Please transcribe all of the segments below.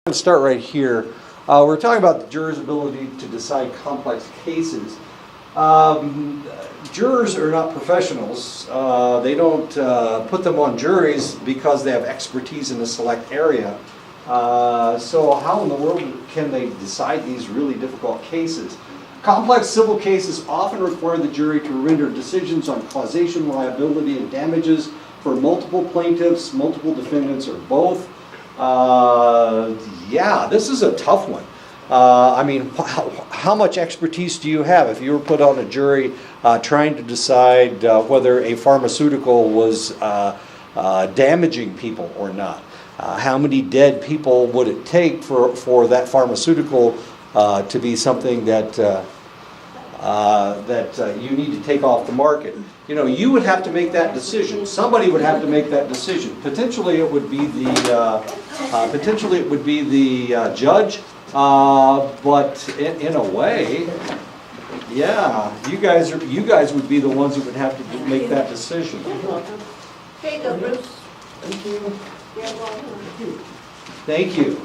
Let's start right here. We're talking about the jurors' ability to decide complex cases. Jurors are not professionals. They don't put them on juries because they have expertise in a select area. So how in the world can they decide these really difficult cases? Complex civil cases often require the jury to render decisions on causation, liability, and damages for multiple plaintiffs, multiple defendants, or both. Yeah, this is a tough one. I mean, how much expertise do you have if you were put on a jury trying to decide whether a pharmaceutical was damaging people or not? How many dead people would it take for that pharmaceutical to be something that you need to take off the market? You know, you would have to make that decision. Somebody would have to make that decision. Potentially, it would be the judge. But in a way, yeah, you guys would be the ones who would have to make that decision. Here you go, Bruce. Thank you. You're welcome. Thank you.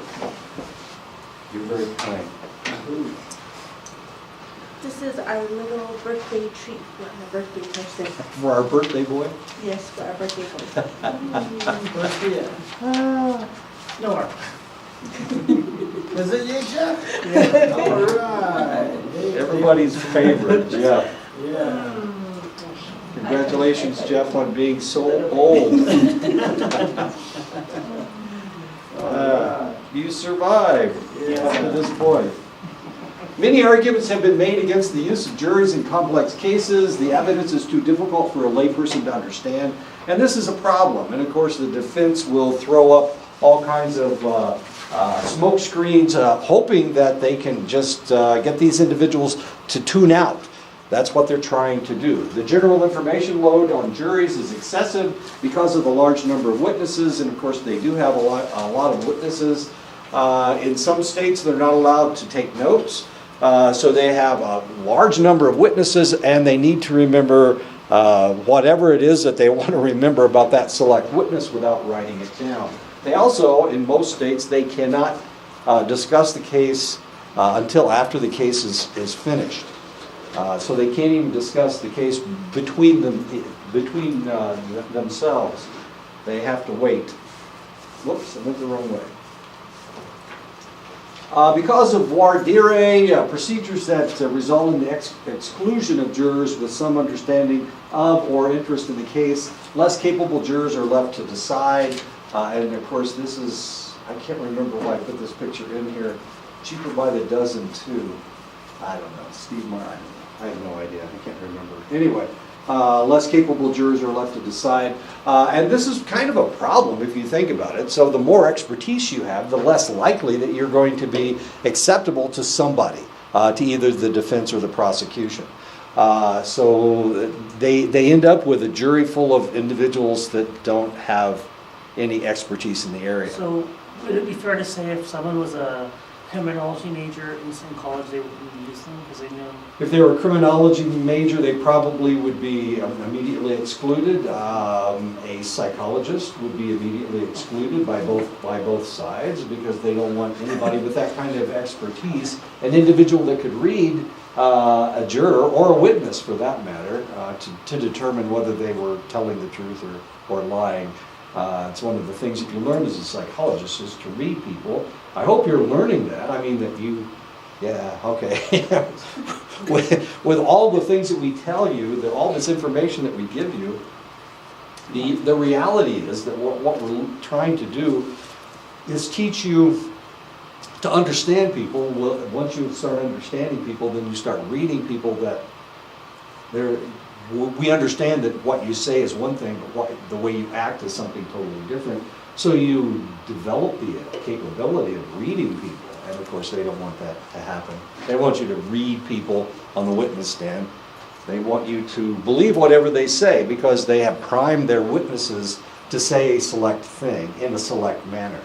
You're very kind. This is our little birthday treat for our birthday person. For our birthday boy? Yes, for our birthday boy. Nora. Is it you, Jeff? Yeah. All right. Everybody's favorite, Jeff. Yeah. Congratulations, Jeff, on being so old. You survived up to this point. Many arguments have been made against the use of juries in complex cases. The evidence is too difficult for a layperson to understand, and this is a problem. And of course, the defense will throw up all kinds of smoke screens, hoping that they can just get these individuals to tune out. That's what they're trying to do. The general information load on juries is excessive because of the large number of witnesses, and of course they do have a lot of witnesses. In some states they're not allowed to take notes, so they have a large number of witnesses and they need to remember whatever it is that they want to remember about that select witness without writing it down. They also, in most states, they cannot discuss the case until after the case is finished. So they can't even discuss the case between themselves. They have to wait. Whoops, I went the wrong way. Because of voir dire, procedures that result in the exclusion of jurors with some understanding of or interest in the case, less capable jurors are left to decide. And of course, this is, I can't remember why I put this picture in here, cheaper by the dozen too. I don't know, Steve Meyer, I have no idea, I can't remember. Anyway, less capable jurors are left to decide. And this is kind of a problem if you think about it. So the more expertise you have, the less likely that you're going to be acceptable to somebody, to either the defense or the prosecution. So they end up with a jury full of individuals that don't have any expertise in the area. So would it be fair to say if someone was a criminology major in some college, they wouldn't use them because they know? If they were a criminology major, they probably would be immediately excluded. A psychologist would be immediately excluded by both sides because they don't want anybody with that kind of expertise. An individual that could read a juror or a witness, for that matter, to determine whether they were telling the truth or lying. It's one of the things that you learn as a psychologist is to read people. I hope you're learning that. I mean that you, yeah, okay. with all the things that we tell you, all this information that we give you, the reality is that what we're trying to do is teach you to understand people. Once you start understanding people, then you start reading people that we understand that what you say is one thing, but the way you act is something totally different. So you develop the capability of reading people. And of course, they don't want that to happen. They want you to read people on the witness stand. They want you to believe whatever they say because they have primed their witnesses to say a select thing in a select manner.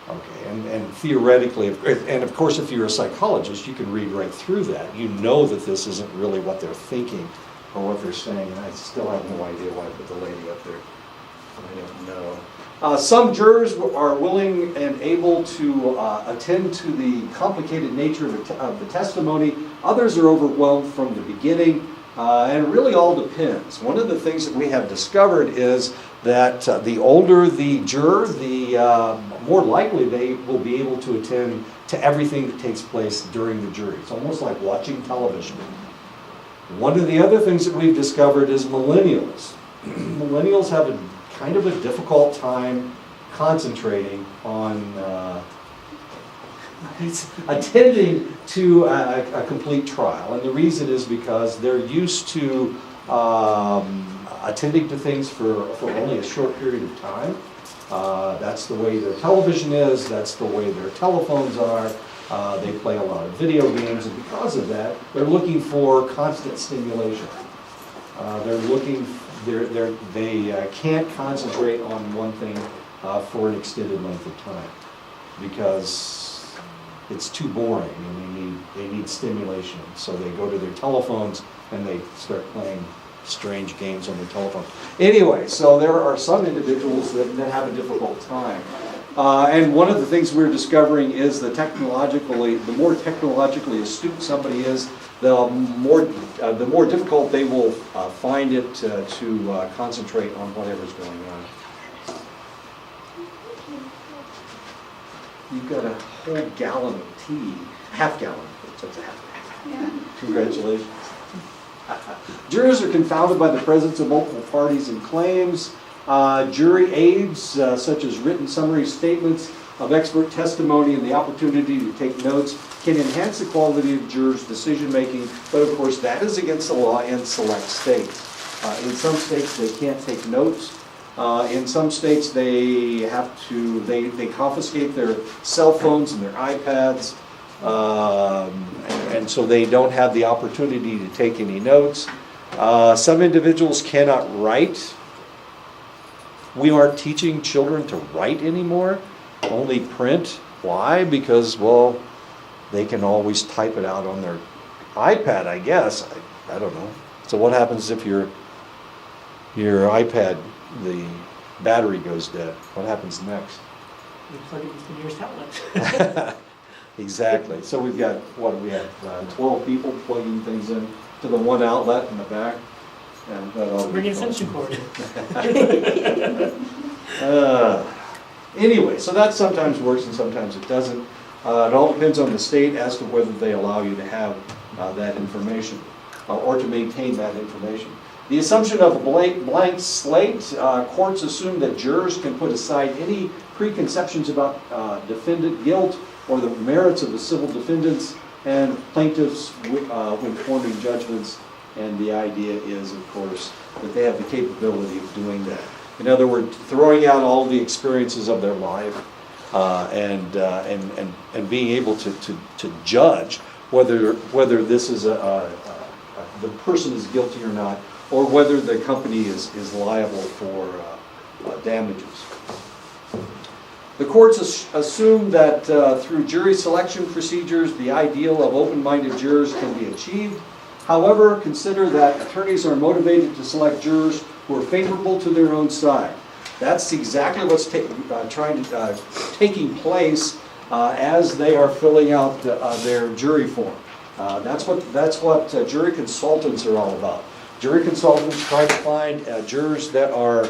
Okay, and theoretically, and of course, if you're a psychologist, you can read right through that. You know that this isn't really what they're thinking or what they're saying, and I still have no idea why I put the lady up there. I don't know. Some jurors are willing and able to attend to the complicated nature of the testimony. Others are overwhelmed from the beginning, and it really all depends. One of the things that we have discovered is that the older the juror, the more likely they will be able to attend to everything that takes place during the jury. It's almost like watching television. One of the other things that we've discovered is millennials. Millennials have a kind of a difficult time concentrating on attending to a complete trial. And the reason is because they're used to attending to things for only a short period of time. That's the way their television is, that's the way their telephones are. They play a lot of video games, and because of that, they're looking for constant stimulation. They can't concentrate on one thing for an extended length of time because it's too boring and they need stimulation. So they go to their telephones and they start playing strange games on their telephone. Anyway, so there are some individuals that have a difficult time. And one of the things we're discovering is the more technologically astute somebody is, the more difficult they will find it to concentrate on whatever's going on. You've got a whole gallon of tea, half gallon. That's a half. Yeah. Congratulations. Jurors are confounded by the presence of multiple parties and claims. Jury aids, such as written summary statements of expert testimony and the opportunity to take notes, can enhance the quality of jurors' decision-making, but of course that is against the law in select states. In some states they can't take notes. In some states they confiscate their cell phones and their iPads, and so they don't have the opportunity to take any notes. Some individuals cannot write. We aren't teaching children to write anymore, only print. Why? Because, well, they can always type it out on their iPad, I guess. I don't know. So what happens if your iPad, the battery goes dead? What happens next? You plug it into the nearest outlet. Exactly. So we've got, 12 people plugging things in to the one outlet in the back. And Bring an extension cord. Anyway, so that sometimes works and sometimes it doesn't. It all depends on the state as to whether they allow you to have that information or to maintain that information. The assumption of a blank slate, courts assume that jurors can put aside any preconceptions about defendant guilt or the merits of the civil defendants and plaintiffs when forming judgments. And the idea is, of course, that they have the capability of doing that. In other words, throwing out all the experiences of their life and being able to judge whether this is the person is guilty or not, or whether the company is liable for damages. The courts assume that through jury selection procedures, the ideal of open-minded jurors can be achieved. However, consider that attorneys are motivated to select jurors who are favorable to their own side. That's exactly what's taking place as they are filling out their jury form. That's what jury consultants are all about. Jury consultants try to find jurors that are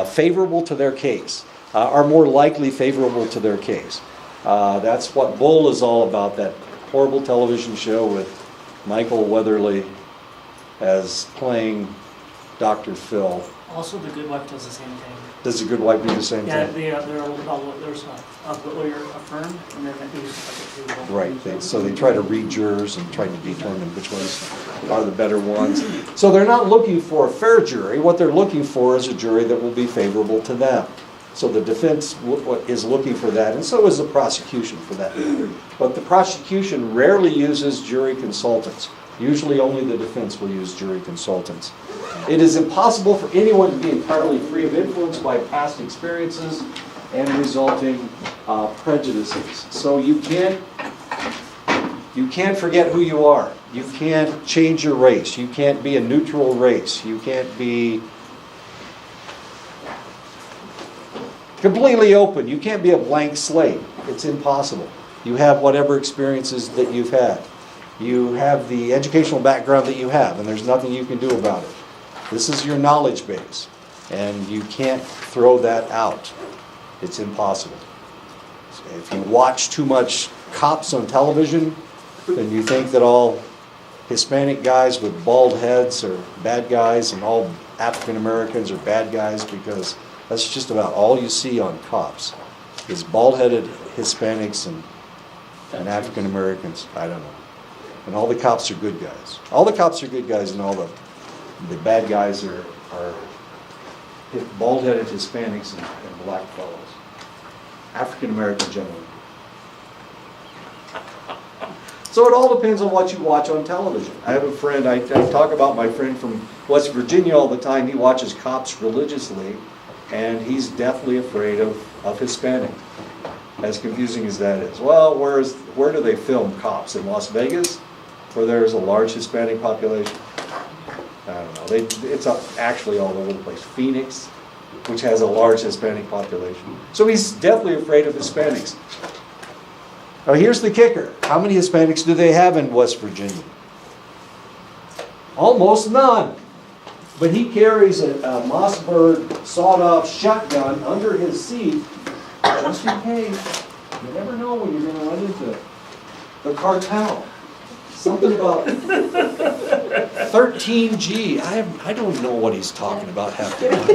favorable to their case, are more likely favorable to their case. That's what Bull is all about, that horrible television show with Michael Weatherly as playing Dr. Phil. Also, The Good Wife does the same thing. Does The Good Wife do the same Yeah, thing? there's a lawyer affirmed, and then it was like a Right. So they try to read jurors and try to determine which ones are the better ones. So they're not looking for a fair jury. What they're looking for is a jury that will be favorable to them. So the defense is looking for that, and so is the prosecution for that matter. But the prosecution rarely uses jury consultants. Usually only the defense will use jury consultants. It is impossible for anyone to be entirely free of influence by past experiences and resulting prejudices. So you can't forget who you are. You can't change your race. You can't be a neutral race. You can't be Completely open. You can't be a blank slate. It's impossible. You have whatever experiences that you've had. You have the educational background that you have, and there's nothing you can do about it. This is your knowledge base, and you can't throw that out. It's impossible. If you watch too much cops on television, then you think that all Hispanic guys with bald heads are bad guys and all African Americans are bad guys, because that's just about all you see on cops is bald-headed Hispanics and African Americans. I don't know. And all the cops are good guys. All the cops are good guys, and all the bad guys are bald-headed Hispanics and black fellows. African American gentlemen. So it all depends on what you watch on television. I have a friend, I talk about my friend from West Virginia all the time. He watches cops religiously, and he's deathly afraid of Hispanic, as confusing as that is. Well, where do they film cops? In Las Vegas, where there's a large Hispanic population? I don't know. It's actually all over the place. Phoenix, which has a large Hispanic population. So he's deathly afraid of Hispanics. Now here's the kicker. How many Hispanics do they have in West Virginia? Almost none. But he carries a Mossberg sawed-off shotgun under his seat just in case. You never know when you're going to run into the cartel. Something about 13G. I don't know what he's talking about half the time.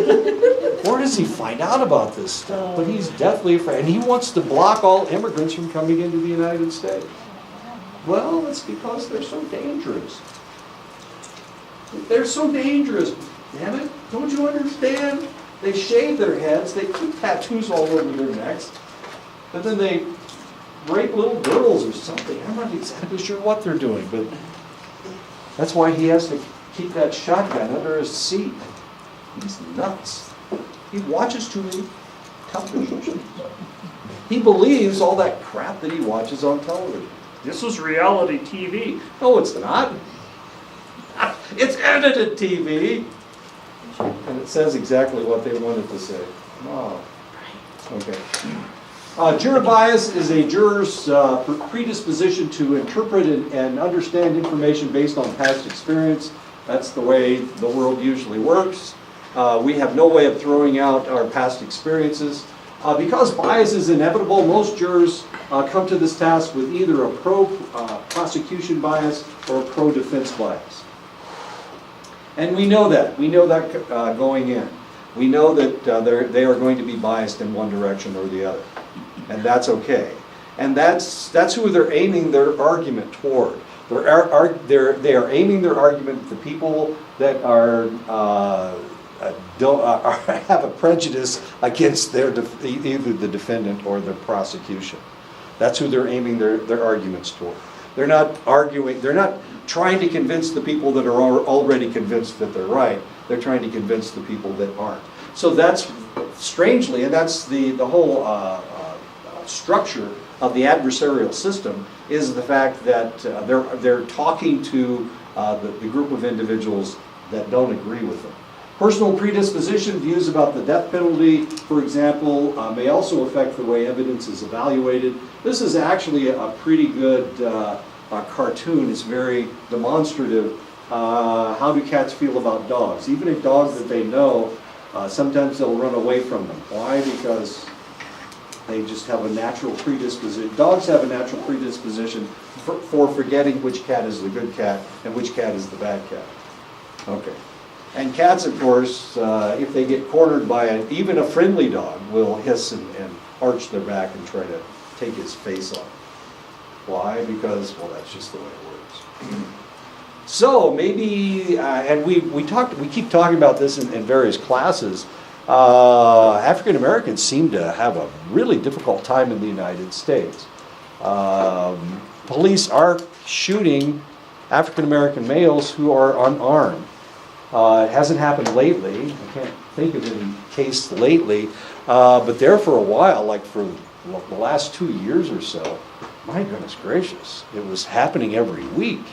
Where does he find out about this stuff? But he's deathly afraid. And he wants to block all immigrants from coming into the United States. Well, it's because they're so dangerous. They're so dangerous. Damn it. Don't you understand? They shave their heads. They put tattoos all over their necks. But then they rape little girls or something. I'm not exactly sure what they're doing, but that's why he has to keep that shotgun under his seat. He's nuts. He watches too many television shows. He believes all that crap that he watches on television. This is reality TV. No, it's not. It's edited TV. And it says exactly what they wanted to say. Oh, okay. Juror bias is a juror's predisposition to interpret and understand information based on past experience. That's the way the world usually works. We have no way of throwing out our past experiences. Because bias is inevitable, most jurors come to this task with either a pro-prosecution bias or a pro-defense bias. And we know that. We know that going in. We know that they are going to be biased in one direction or the other. And that's okay. And that's who they're aiming their argument toward. They are aiming their at the people that have a prejudice against either the defendant or the prosecution. That's who they're aiming their arguments toward. They're not arguing. They're not trying to convince the people that are already convinced that they're right. They're trying to convince the people that aren't. So that's strangely, and that's the whole structure of the adversarial system, is the fact that they're talking to the group of individuals that don't agree with them. Personal predisposition, views about the death penalty, for example, may also affect the way evidence is evaluated. This is actually a pretty good cartoon. It's very demonstrative. How do cats feel about dogs? Even a dog that they know, sometimes they'll run away from them. Why? Because they just have a natural predisposition. Dogs have a natural predisposition for forgetting which cat is the good cat and which cat is the bad cat. Okay. And cats, of course, if they get cornered by even a friendly dog, will hiss and arch their back and try to take his face off. Why? Because, well, that's just the way it works. So maybe, and we keep talking about this in various classes. African Americans seem to have a really difficult time in the United States. Police are shooting African American males who are unarmed. It hasn't happened lately. I can't think of any case lately, but there for a while, like for the last 2 years or so, my goodness gracious, it was happening every week.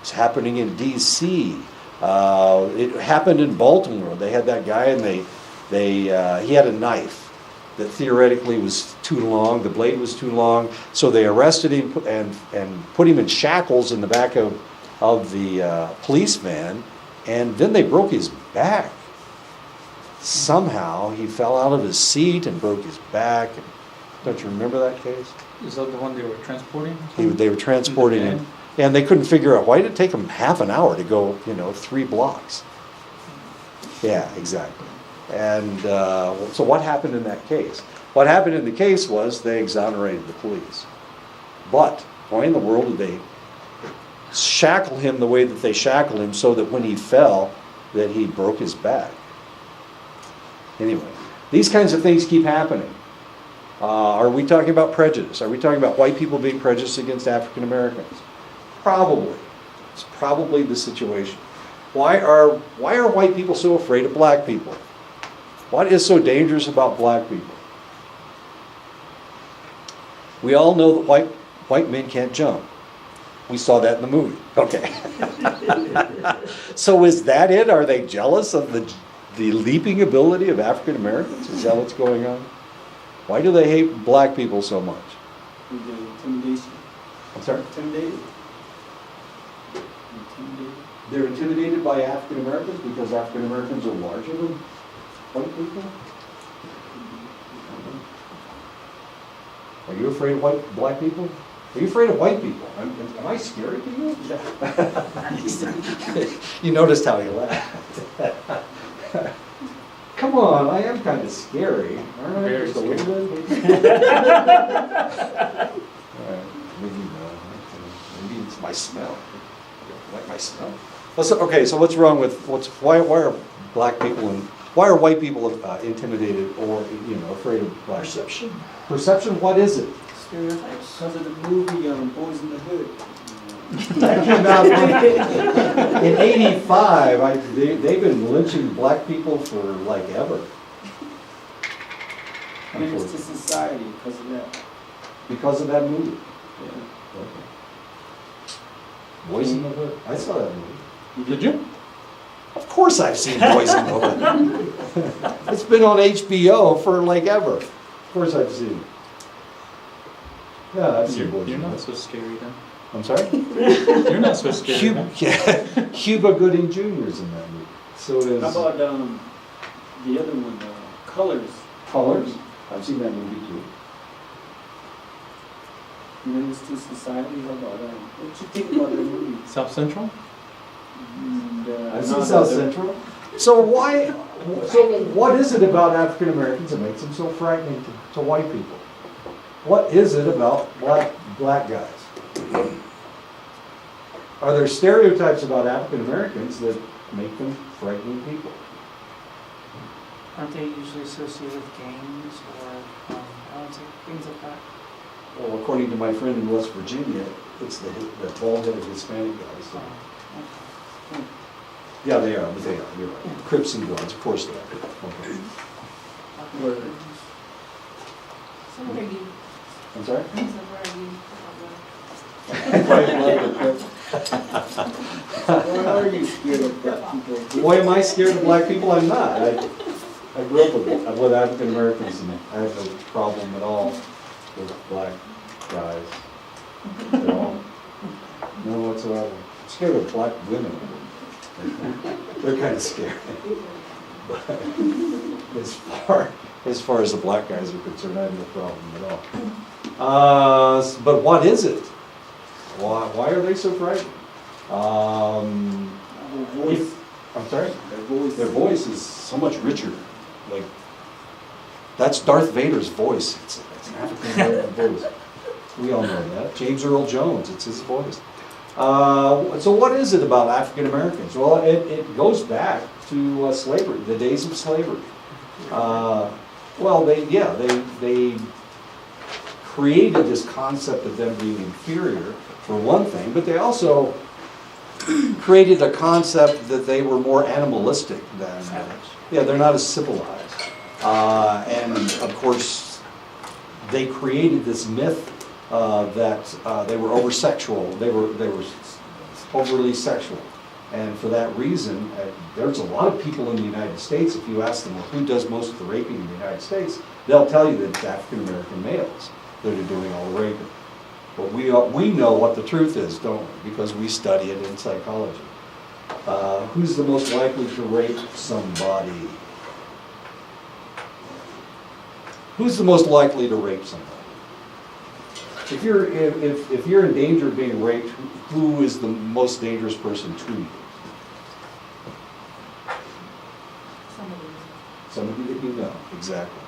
It's happening in D.C. It happened in Baltimore. They had that guy, and he had a knife, that theoretically was too long, the blade was too long, so they arrested him and put him in shackles in the back of the police van, and then they broke his back. Somehow he fell out of his seat and broke his back. Don't you remember that case? Is that the one they were transporting? They were transporting him, and they couldn't figure out why did it take him half an hour to go, 3 blocks. Yeah, exactly. And so what happened in that case? What happened in the case was they exonerated the police. But why in the world did they shackle him the way that they shackled him so that when he fell, that he broke his back? Anyway, these kinds of things keep happening. Are we talking about prejudice? Are we talking about white people being prejudiced against African Americans? Probably. It's probably the situation. Why are white people so afraid of black people? What is so dangerous about black people? We all know that white men can't jump. We saw that in the movie. Okay. So is that it? Are they jealous of the leaping ability of African Americans? Is that what's going on? Why do they hate black people so much? The intimidation. I'm sorry? Intimidated. They're intimidated by African Americans because African Americans are larger than white people? Are you afraid of black people? Are you afraid of white people? Am I scary to you? You noticed how he laughed. Come on, I am kind of scary, aren't I? Very Just a little bit. Maybe not. Maybe it's my smell. Like my smell. Okay, so what's wrong with why are black people and why are white people intimidated or afraid of black? Perception. Perception. What is it? Stereotypes? Because of the movie Boys in the Hood. That came out in '85. They've been lynching black people for like ever. Menace to society because of that. Because of that movie. Yeah. Okay. Boys in the Hood. I saw that movie. Did you? Of course I've seen Boys in the Hood. It's been on HBO for like ever. Of course I've seen it. Yeah, I've seen Boys You're in the not Hood. so scary then. I'm sorry? You're not so scary. Cuba Gooding Jr. is in that movie. So is How about the other one, Colors? Colors. I've seen that movie too. Menace to society. How about that? What you think about that movie? South Central? And, I've seen South Central. So what is it about African Americans that makes them so frightening to white people? What is it about black guys? Are there stereotypes about African Americans that make them frightening people? Aren't they usually associated with gangs or things like that? Well, according to my friend in West Virginia, it's the bald-headed Hispanic guys. So. Okay. Yeah, they are. You're right. Crips and Bloods, of course they are. Okay. Word. So what are you? I'm sorry? So where are you? Why are you scared of black people? Why am I scared of black people? I'm not. I grew up with African Americans, and I have no problem at all with black guys at all. None whatsoever. I'm scared of black women. They're kind of scary. But as far as the black guys are concerned, I have no problem at all. But what is it? Why are they so frightened? Their voice. I'm sorry? Their voice. Their voice is so much richer. Like, that's Darth Vader's voice. It's an African American voice. We all know that. James Earl Jones, it's his voice. So what is it about African Americans? Well, it goes back to slavery, the days of slavery. Well, they created this concept of them being inferior, for one thing, but they also created a concept that they were more animalistic than, they're not as civilized. And of course, they created this myth that they were over-sexual, they were overly sexual. And for that reason, there's a lot of people in the United States, if you ask them, well, who does most of the raping in the United States, they'll tell you that it's African American males that are doing all the raping. But we know what the truth is, don't we? Because we study it in psychology. Who's the most likely to rape somebody? Who's the most likely to rape somebody? If you're in danger of being raped, who is the most dangerous person to you? Somebody that you know, exactly.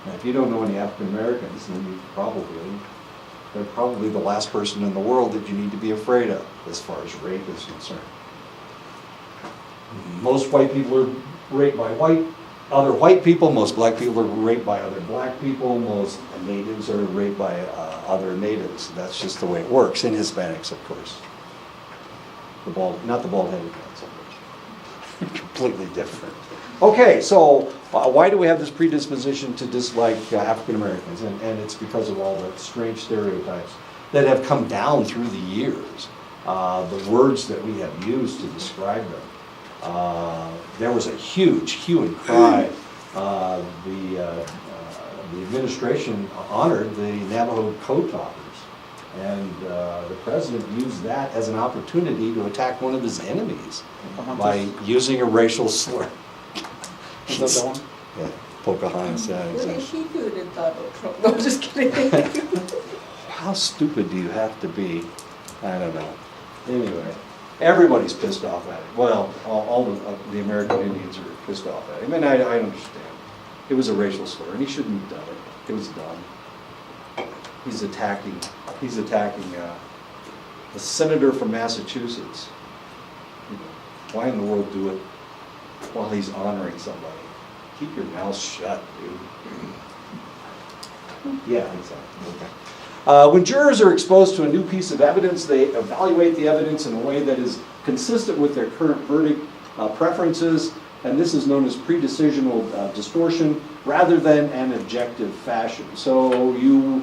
Now, if you don't know any African Americans, then they're probably the last person in the world that you need to be afraid of as far as rape is concerned. Most white people are raped by other white people, most black people are raped by other black people, most natives are raped by other natives. That's just the way it works, in Hispanics, of course. Not the bald-headed ones, of course. Completely different. Okay, so why do we have this predisposition to dislike African Americans? And it's because of all the strange stereotypes that have come down through the years. The words that we have used to describe them. There was a huge hue and cry. The administration honored the Navajo code talkers. And the president used that as an opportunity to attack one of his enemies by using a racial slur. Is that the one? Yeah, Pocahontas, yeah, What did exactly. she do to Donald Trump? No, just kidding. How stupid do you have to be? I don't know. Anyway, everybody's pissed off at it. Well, all the American Indians are pissed off at him, and I understand. It was a racial slur, and he shouldn't have done it. It was dumb. He's attacking a senator from Massachusetts. You know, why in the world do it while he's honoring somebody? Keep your mouth shut, dude. Yeah, exactly. Okay. When jurors are exposed to a new piece of evidence, they evaluate the evidence in a way that is consistent with their current verdict preferences, and this is known as predecisional distortion, rather than an objective fashion. So you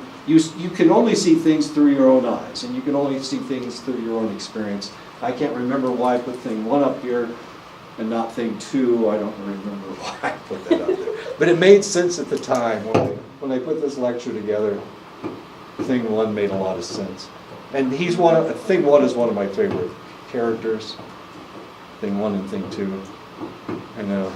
can only see things through your own eyes, and you can only see things through your own experience. I can't remember why I put thing 1 up here and not thing 2. I don't remember why I put that up there. But it made sense at the time when I put this lecture together. Thing 1 made a lot of sense. And thing 1 is one of my favorite characters. Thing 1 and thing 2. And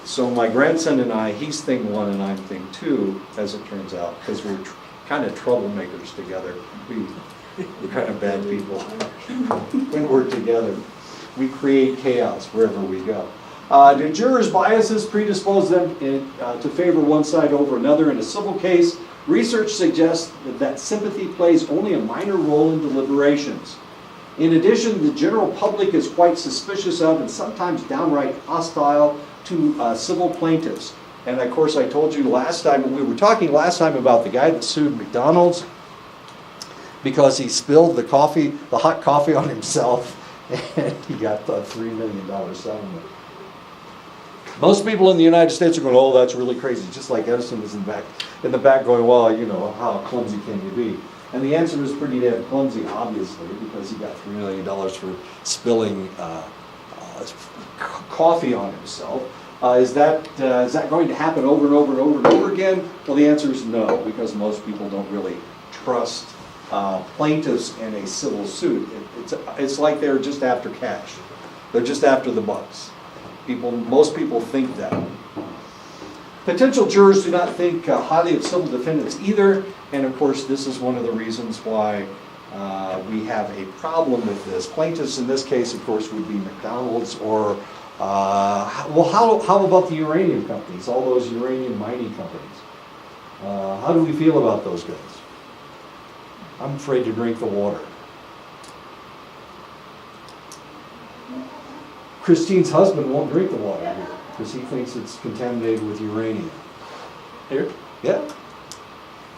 so my grandson and I, he's thing 1 and I'm thing 2, as it turns out, because we're kind of troublemakers together. We're kind of bad people. When we're together, we create chaos wherever we go. Do jurors' biases predispose them to favor one side over another in a civil case? Research suggests that sympathy plays only a minor role in deliberations. In addition, the general public is quite suspicious of and sometimes downright hostile to civil plaintiffs. And of course, I told you last time, we were talking last time about the guy that sued McDonald's because he spilled the hot coffee on himself, and he got a $3 million settlement. Most people in the United States are going, oh, that's really crazy. Just like Edison was in the back going, well, you know, how clumsy can you be? And the answer is pretty damn clumsy, obviously, because he got $3 million for spilling coffee on himself. Is that going to happen over and over and over and over again? Well, the answer is no, because most people don't really trust plaintiffs in a civil suit. It's like they're just after cash. They're just after the bucks. Most people think that. Potential jurors do not think highly of civil defendants either, and of course this is one of the reasons why we have a problem with this. Plaintiffs in this case, of course, would be McDonald's or, well, how about the uranium companies, all those uranium mining companies? How do we feel about those guys? I'm afraid to drink the water. Christine's husband won't drink the water here because he thinks it's contaminated with uranium. Here? Yeah.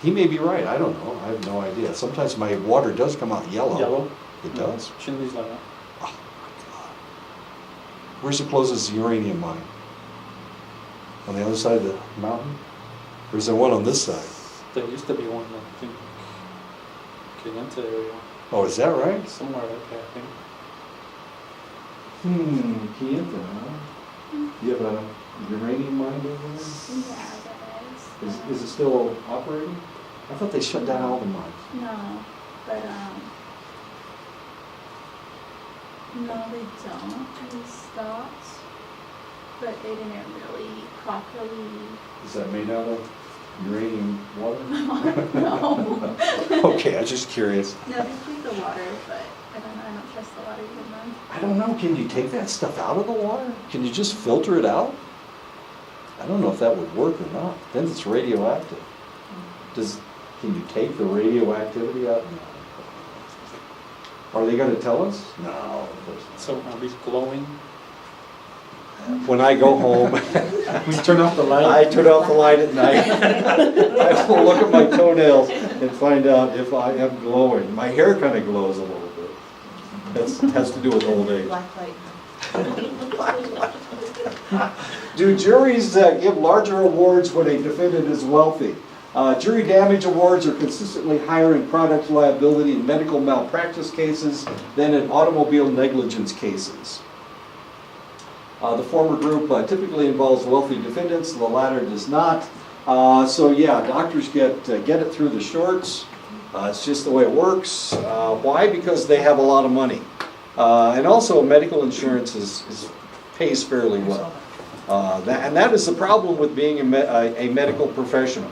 He may be right. I don't know. I have no idea. Sometimes my water does come out yellow. Yellow? It does. Chili's like that. Oh my God. Where's the closest uranium mine? On the other side of the mountain? Or is there one on this side? There used to be one, I think, Caliente area. Oh, is that right? Somewhere like that, I think. Kienta, huh? You have a uranium mine over there? Yeah, Is it still operating? I thought they shut down all the mines. No, but, no, they don't. They stopped, but they didn't really properly. Is that made out of uranium water? No. Okay, I was just curious. No, they treat the water, but I don't trust the water even then. I don't know, can you take that stuff out of the water? Can you just filter it out? I don't know if that would work or not. Then it's radioactive. Can you take the radioactivity out? No. Are they gonna tell us? No, of course not. So are we glowing? When I go home, We turn off the light. I turn off the light at night. I will look at my toenails and find out if I am glowing. My hair kind of glows a little bit. That has to do with old age. Black light. Do juries give larger awards when a defendant is wealthy? Jury damage awards are consistently higher in product liability and medical malpractice cases than in automobile negligence cases. The former group typically involves wealthy defendants, the latter does not. So yeah, doctors get it through the shorts. It's just the way it works. Why? Because they have a lot of money. And also medical insurance pays fairly well. And that is the problem with being a medical professional.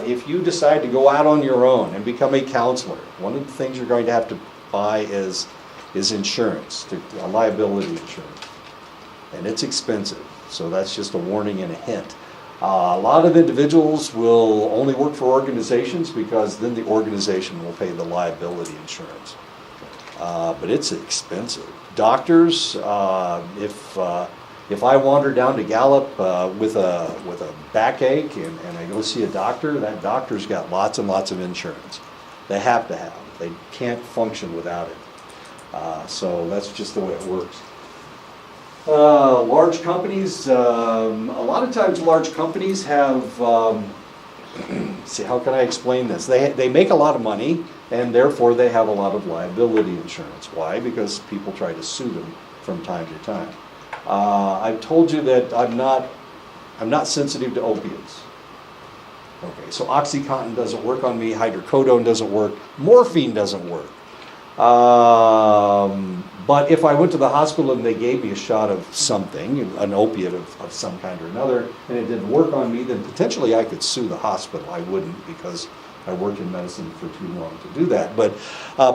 If you decide to go out on your own and become a counselor, one of the things you're going to have to buy is insurance, a liability insurance. And it's expensive, so that's just a warning and a hint. A lot of individuals will only work for organizations because then the organization will pay the liability insurance. But it's expensive. Doctors, if I wander down to Gallup with a backache and I go see a doctor, that doctor's got lots and lots of insurance. They have to have it. They can't function without it. So that's just the way it works. Large companies, a lot of times large companies have, see, how can I explain this? They make a lot of money and therefore they have a lot of liability insurance. Why? Because people try to sue them from time to time. I've told you that I'm not sensitive to opiates. Okay, so OxyContin doesn't work on me, hydrocodone doesn't work, morphine doesn't work. But if I went to the hospital and they gave me a shot of something, an opiate of some kind or another, and it didn't work on me, then potentially I could sue the hospital. I wouldn't because I worked in medicine for too long to do that. But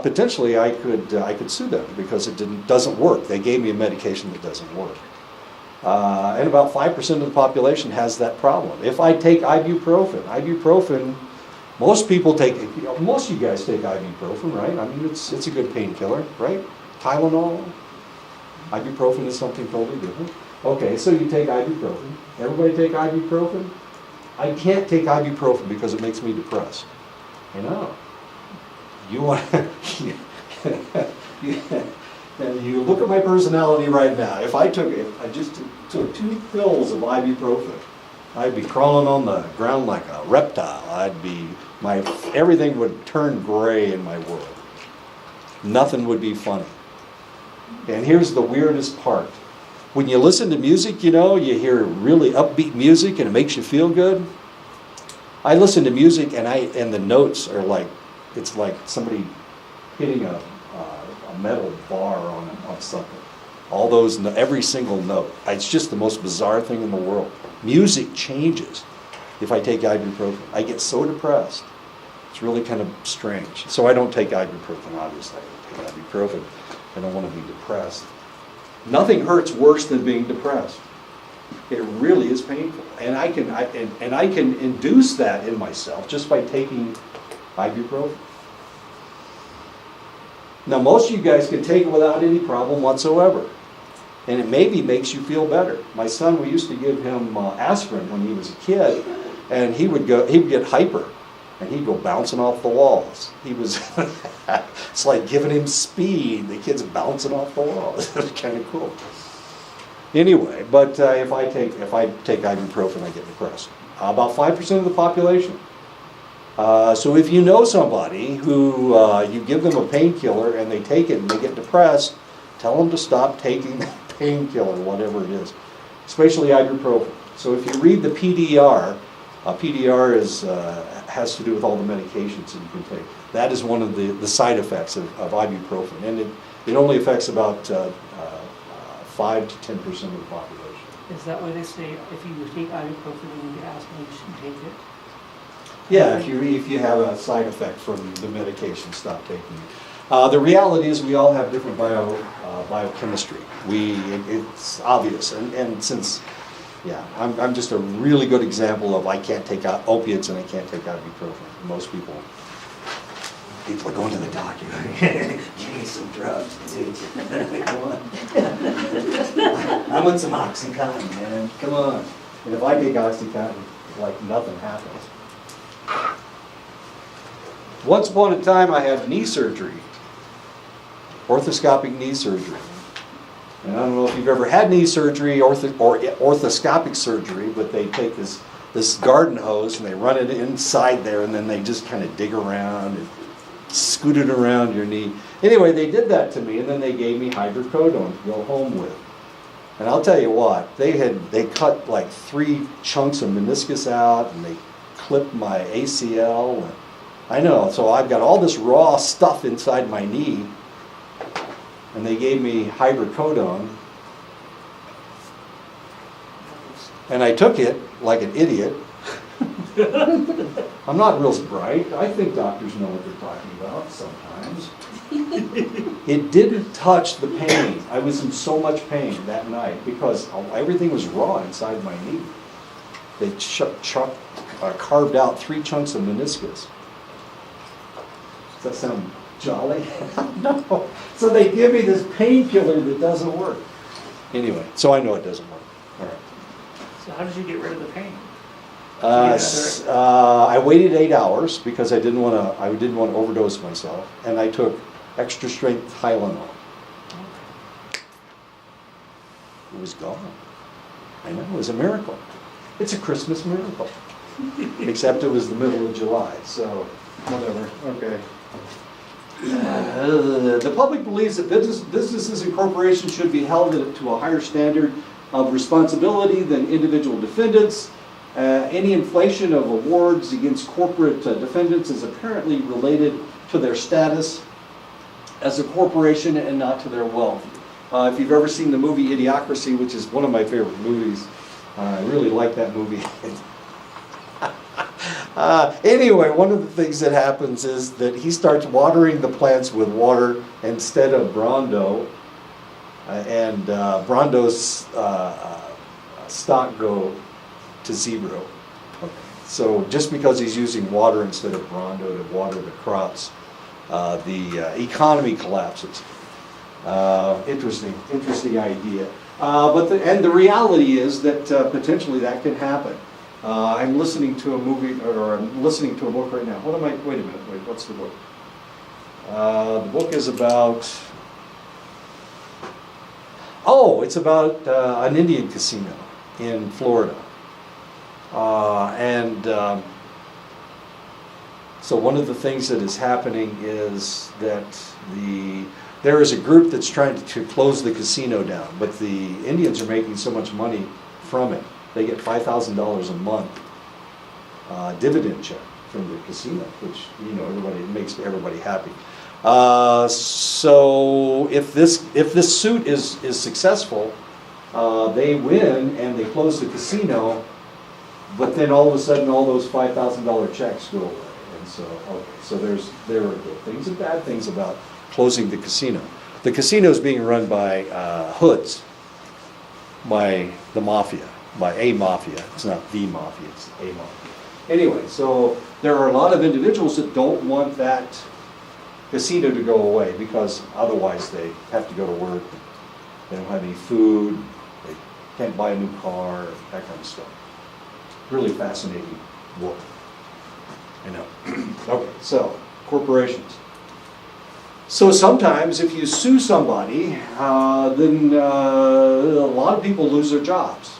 potentially I could sue them because it doesn't work. They gave me a medication that doesn't work. And about 5% of the population has that problem. If I take ibuprofen, most people most of you guys take ibuprofen, right? I mean, it's a good painkiller, right? Tylenol, ibuprofen is something totally different. Okay, so you take ibuprofen. Everybody take ibuprofen? I can't take ibuprofen because it makes me depressed. I know. You want you look at my personality right now. If I just took 2 pills of ibuprofen, I'd be crawling on the ground like a reptile. Everything would turn gray in my world. Nothing would be funny. And here's the weirdest part. When you listen to music, you hear really upbeat music and it makes you feel good. I listen to music and the notes are it's like somebody hitting a metal bar on something. All those, every single note. It's just the most bizarre thing in the world. Music changes if I take ibuprofen. I get so depressed. It's really kind of strange. So I don't take ibuprofen, obviously. I don't take ibuprofen. I don't want to be depressed. Nothing hurts worse than being depressed. It really is painful. And I can induce that in myself just by taking ibuprofen. Now most of you guys can take it without any problem whatsoever. And it maybe makes you feel better. My son, we used to give him aspirin when he was a kid, and he would get hyper, and he'd go bouncing off the walls. It's like giving him speed. The kid's bouncing off the walls. It was kind of cool. Anyway, but if I take ibuprofen, I get depressed. About 5% of the population. So if you know somebody who you give them a painkiller and they take it and they get depressed, tell them to stop taking that painkiller, whatever it is, especially ibuprofen. So if you read the PDR, PDR has to do with all the medications that you can take. That is one of the side effects of ibuprofen, and it only affects about 5 to 10% of the population. Is that why they say if you take ibuprofen and you get asthma, you shouldn't take it? Yeah, if you have a side effect from the medication, stop taking it. The reality is we all have different biochemistry. It's obvious, and since, yeah, I'm just a really good example of I can't take out opiates and I can't take ibuprofen. Most people are going to the doctor. Give me some drugs, dude. Come on. I want some Oxycontin, man. Come on. And if I take Oxycontin, like nothing happens. Once upon a time, I had knee surgery, orthoscopic knee surgery. And I don't know if you've ever had knee surgery or orthoscopic surgery, but they take this garden hose and they run it inside there, and then they just kind of dig around and scoot it around your knee. Anyway, they did that to me, and then they gave me hydrocodone to go home with. And I'll tell you what, they cut like 3 chunks of meniscus out, and they clipped my ACL. And I know, so I've got all this raw stuff inside my knee, and they gave me hydrocodone, and I took it like an idiot. I'm not real bright. I think doctors know what they're talking about sometimes. It didn't touch the pain. I was in so much pain that night because everything was raw inside my knee. They carved out 3 chunks of meniscus. Does that sound jolly? No. So they give me this painkiller that doesn't work. Anyway, so I know it doesn't work. All right. So how did you get rid of the pain? I waited 8 hours because I didn't want to overdose myself, and I took extra strength Tylenol. It was gone. I know, it was a miracle. It's a Christmas miracle. Except it was the middle of July, so whatever. Okay. The public believes that businesses and corporations should be held to a higher standard of responsibility than individual defendants. Any inflation of awards against corporate defendants is apparently related to their status as a corporation and not to their wealth. If you've ever seen the movie Idiocracy, which is one of my favorite movies, I really like that movie. Anyway, one of the things that happens is that he starts watering the plants with water instead of Brondo, and Brondo's stock go to 0. Okay. So just because he's using water instead of Brondo to water the crops, the economy collapses. Interesting idea. But the reality is that potentially that can happen. I'm listening to a movie, or I'm listening to a book right now. Wait a minute, what's the book? The book is about, it's about an Indian casino in Florida. So one of the things that is happening is that there is a group that's trying to close the casino down, but the Indians are making so much money from it. They get $5,000 a month dividend check from the casino, which it makes everybody happy. So if this suit is successfthere, they win and they close the casino, but then all of a sudden all those $5,000 checks go away. And so there are good things and bad things about closing the casino. The casino is being run by hoods, by the mafia, by a mafia. It's not the mafia, it's a mafia. Anyway, so there are a lot of individuals that don't want that casino to go away because otherwise they have to go to work. They don't have any food. They can't buy a new car, that kind of stuff. Really fascinating book. I know. Okay, so corporations. So sometimes if you sue somebody, then a lot of people lose their jobs.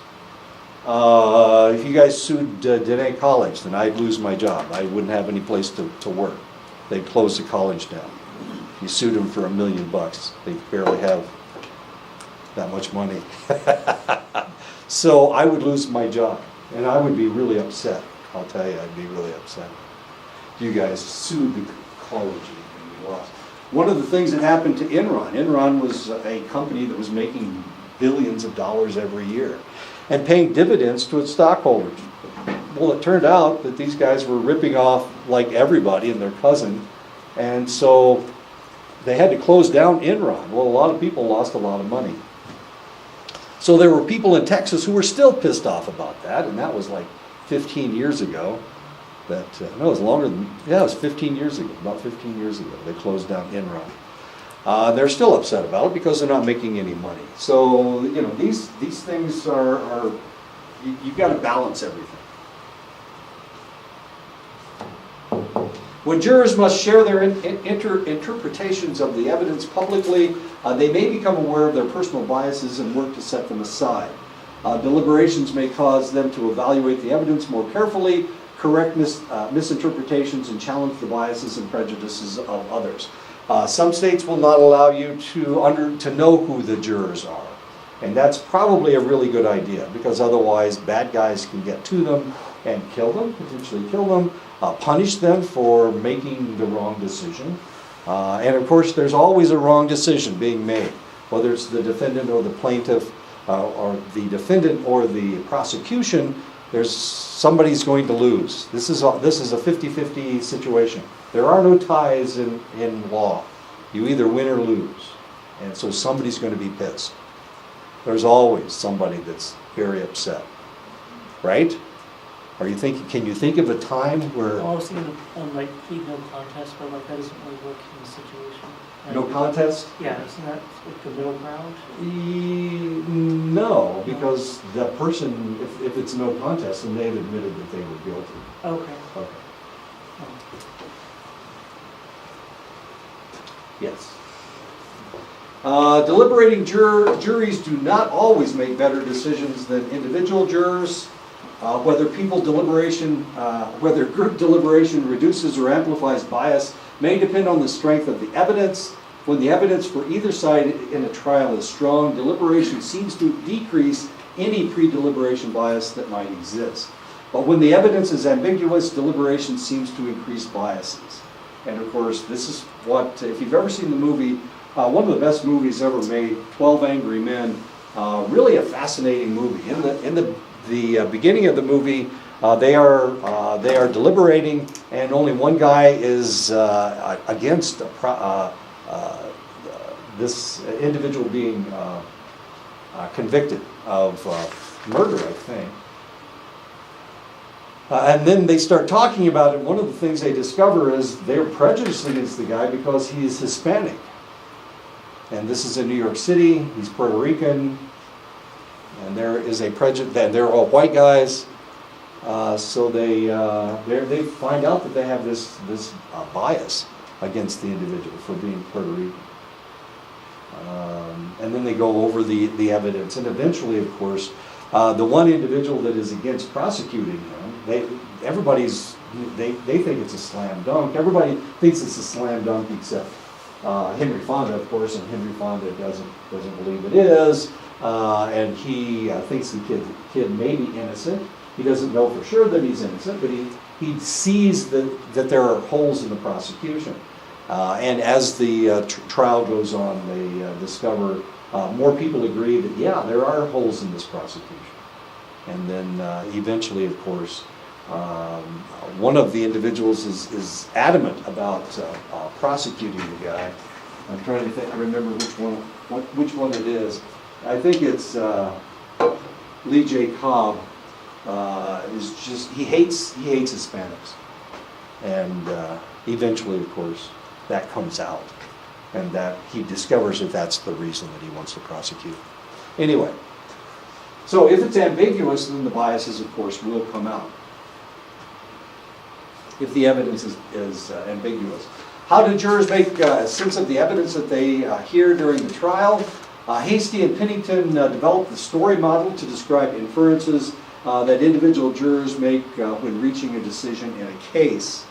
If you guys sued Dene College, then I'd lose my job. I wouldn't have any place to work. They'd close the college down. You sued them for $1 million. They barely have that much money. So I would lose my job, and I would be really upset. I'll tell you, I'd be really upset. You guys sued the college and we lost. One of the things that happened to Enron was a company that was making billions of dollars every year and paying dividends to its stockholders. Well, it turned out that these guys were ripping off like everybody and their cousin, and so they had to close down Enron. Well, a lot of people lost a lot of money. So there were people in Texas who were still pissed off about that, and that was like 15 years ago. No, it was longer than, yeah, it was 15 years ago, about 15 years ago. They closed down Enron. They're still upset about it because they're not making any money. So, you know, these things are you've got to balance everything. When jurors must share their interpretations of the evidence publicly, they may become aware of their personal biases and work to set them aside. Deliberations may cause them to evaluate the evidence more carefully, correct misinterpretations, and challenge the biases and prejudices of others. Some states will not allow you to know who the jurors are. And that's probably a really good idea, because otherwise bad guys can get to them and kill them, potentially kill them, punish them for making the wrong decision. And of course, there's always a wrong decision being made, whether it's the defendant or the plaintiff, or the defendant or the prosecution. Somebody's going to lose. This is a 50-50 situation. There are no ties in law. You either win or lose. And so somebody's going to be pissed. There's always somebody that's very upset. Right? Can you think of a time where... I was thinking of like plead no contest, but like that doesn't really work in the situation. No contest? Yeah, isn't that like the middle ground? No, because the person, if it's no contest, then they've admitted that they were guilty. Okay. Okay. Yes. Deliberating juries do not always make better decisions than individual jurors. Whether group deliberation reduces or amplifies bias may depend on the strength of the evidence. When the evidence for either side in a trial is strong, deliberation seems to decrease any pre-deliberation bias that might exist. But when the evidence is ambiguous, deliberation seems to increase biases. And of course, this is what, if you've ever seen the movie, one of the best movies ever made, 12 Angry Men, really a fascinating movie. In the beginning of the movie, they are deliberating, and only one guy is against this individual being convicted of murder, I think. And then they start talking about it. One of the things they discover is they're prejudiced against the guy because he is Hispanic. And this is in New York City. He's Puerto Rican. And there is a prejudice that they're all white guys. So they find out that they have this bias against the individual for being Puerto Rican. And then they go over the evidence. And eventually, of course, the one individual that is against prosecuting him, they think it's a slam dunk. Everybody thinks it's a slam dunk except Henry Fonda, of course, and Henry Fonda doesn't believe it is. And he thinks the kid may be innocent. He doesn't know for sure that he's innocent, but he sees that there are holes in the prosecution. And as the trial goes on, they discover more people agree that, yeah, there are holes in this prosecution. And then eventually, of course, one of the individuals is adamant about prosecuting the guy. I'm trying to remember which one it is. I think it's Lee J. Cobb. He hates Hispanics, and eventually, of course, that comes out, and that he discovers that that's the reason that he wants to prosecute. Anyway, so if it's ambiguous, then the biases, of course, will come out. If the evidence is ambiguous. How do jurors make sense of the evidence that they hear during the trial? Hasty and Pennington developed the story model to describe inferences that individual jurors make when reaching a decision in a case.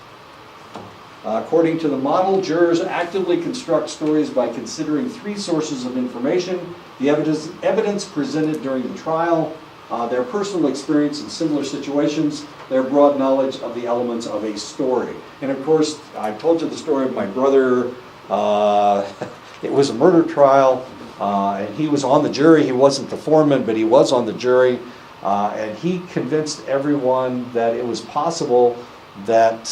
According to the model, jurors actively construct stories by considering three sources of information: the evidence presented during the trial, their personal experience in similar situations, their broad knowledge of the elements of a story. And of course, I told you the story of my brother. It was a murder trial, and he was on the jury. He wasn't the foreman, but he was on the jury. And he convinced everyone that it was possible that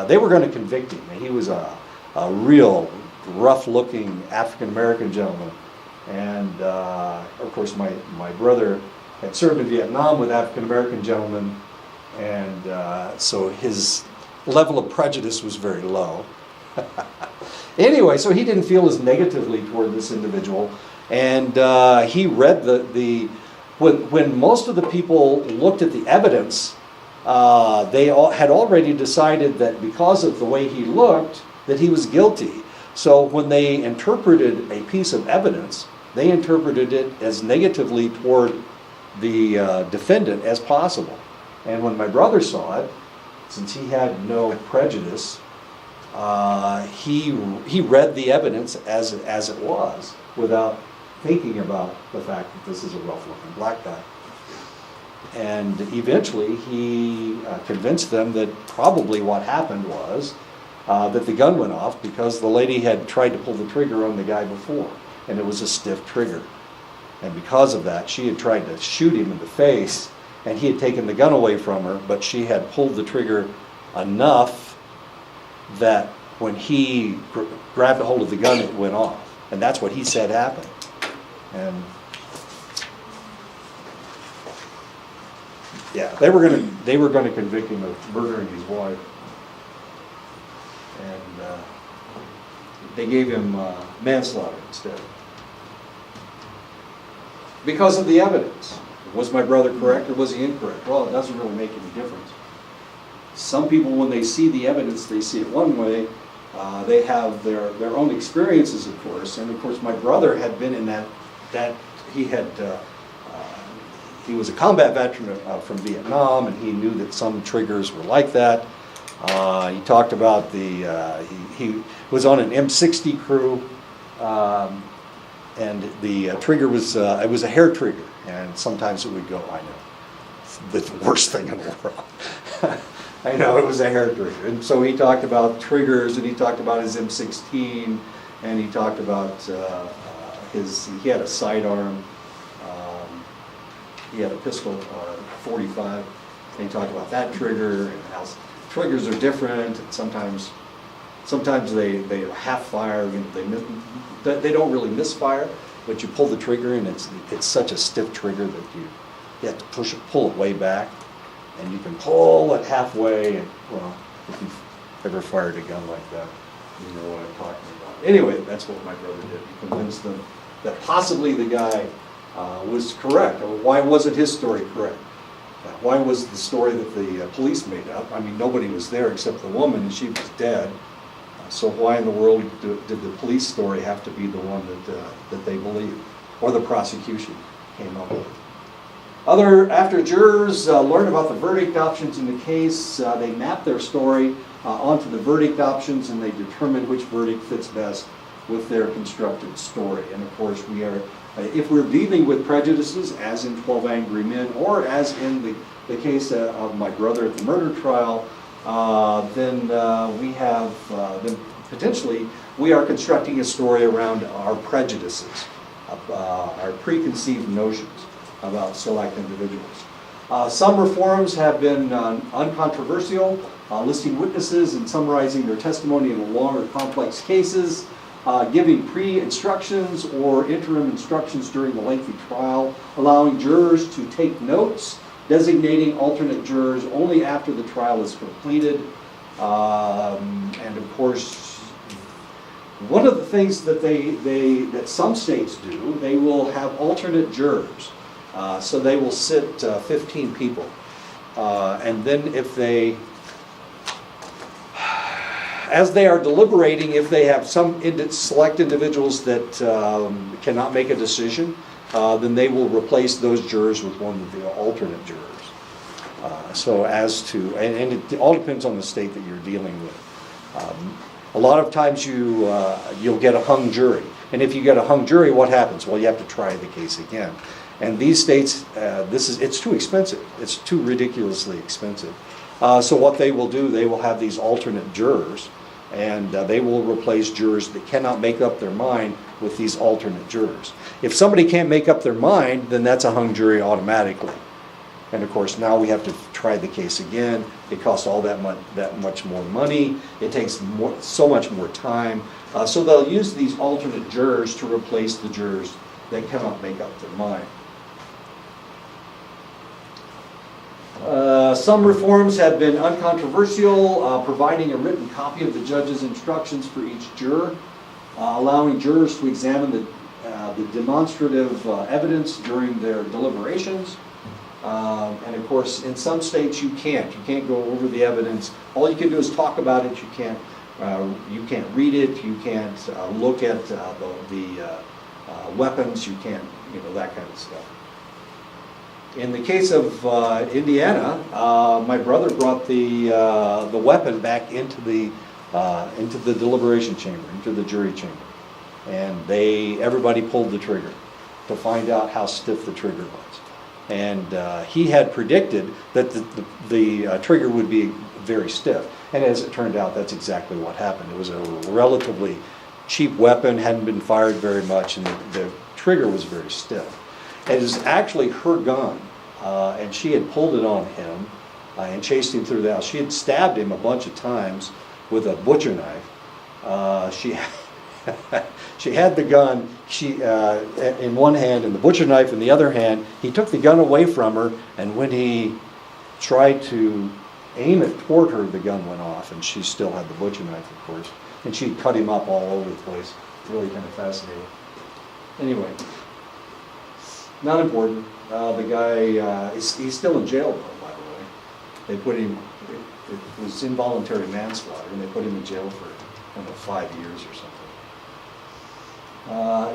they were going to convict him. And he was a real rough-looking African-American gentleman. And of course, my brother had served in Vietnam with African-American gentlemen, and so his level of prejudice was very low. Anyway, so he didn't feel as negatively toward this individual, and he read when most of the people looked at the evidence, they had already decided that because of the way he looked, that he was guilty. So when they interpreted a piece of evidence, they interpreted it as negatively toward the defendant as possible. And when my brother saw it, since he had no prejudice, he read the evidence as it was, without thinking about the fact that this is a rough-looking black guy. And eventually he convinced them that probably what happened was that the gun went off because the lady had tried to pull the trigger on the guy before, and it was a stiff trigger. And because of that, she had tried to shoot him in the face, and he had taken the gun away from her, but she had pulled the trigger enough that when he grabbed a hold of the gun, it went off. And that's what he said happened. And yeah, they were going to convict him of murdering his wife. And they gave him manslaughter instead. Because of the evidence. Was my brother correct or was he incorrect? Well, it doesn't really make any difference. Some people, when they see the evidence, they see it one way. They have their own experiences, of course. And of course, my brother had been in that he was a combat veteran from Vietnam, and he knew that some triggers were like that. He talked about he was on an M60 crew, and the trigger was it was a hair trigger, and sometimes it would go. I know, the worst thing in the world. I know, it was a hair trigger, and so he talked about triggers, and he talked about his M16, and he talked about he had a sidearm, he had a pistol 45, and he talked about that trigger and how triggers are different, and sometimes they half fire, they don't really misfire, but you pull the trigger and it's such a stiff trigger that you have to pull it way back, and you can pull it halfway, and well, if you've ever fired a gun like that, you know what I'm talking about. Anyway, that's what my brother did. He convinced them that possibly the guy was correct. Why wasn't his story correct? Why was the story that the police made up? I mean, nobody was there except the woman, and she was dead. So why in the world did the police story have to be the one that they believed, or the prosecution came up with? After jurors learned about the verdict options in the case, they mapped their story onto the verdict options, and they determined which verdict fits best with their constructed story. And of course, if we're dealing with prejudices, as in 12 Angry Men, or as in the case of my brother at the murder trial, then potentially we are constructing a story around our prejudices, our preconceived notions about select individuals. Some reforms have been uncontroversial, listing witnesses and summarizing their testimony in longer, complex cases, giving pre-instructions or interim instructions during the lengthy trial, allowing jurors to take notes, designating alternate jurors only after the trial is completed, and of course, one of the things that that some states do, they will have alternate jurors. So they will sit 15 people, and then as they are deliberating, if they have some select individuals that cannot make a decision, then they will replace those jurors with one of the alternate jurors. So as to, and it all depends on the state that you're dealing with. A lot of times you'll get a hung jury, and if you get a hung jury, what happens? Well, you have to try the case again. And these states, it's too expensive. It's too ridiculously expensive. So what they will do, they will have these alternate jurors, and they will replace jurors that cannot make up their mind with these alternate jurors. If somebody can't make up their mind, then that's a hung jury automatically. And of course, now we have to try the case again. It costs all that much more money. It takes so much more time. So they'll use these alternate jurors to replace the jurors that cannot make up their mind. Some reforms have been uncontroversial, providing a written copy of the judge's instructions for each juror, allowing jurors to examine the demonstrative evidence during their deliberations. And of course, in some states you can't go over the evidence. All you can do is talk about it. You can't read it. You can't look at the weapons. You can't, that kind of stuff. In the case of Indiana, my brother brought the weapon back into the deliberation chamber, into the jury chamber, and everybody pulled the trigger to find out how stiff the trigger was. And he had predicted that the trigger would be very stiff, and as it turned out, that's exactly what happened. It was a relatively cheap weapon, hadn't been fired very much, and the trigger was very stiff. It is actually her gun, and she had pulled it on him and chased him through the house. She had stabbed him a bunch of times with a butcher knife. She had the gun in one hand and the butcher knife in the other hand. He took the gun away from her, and when he tried to aim it toward her, the gun went off, and she still had the butcher knife, of course. And she cut him up all over the place. Really kind of fascinating. Anyway. Not important. The guy, he's still in jail, though, by the way. They put him, it was involuntary manslaughter, and they put him in jail for, 5 years or something.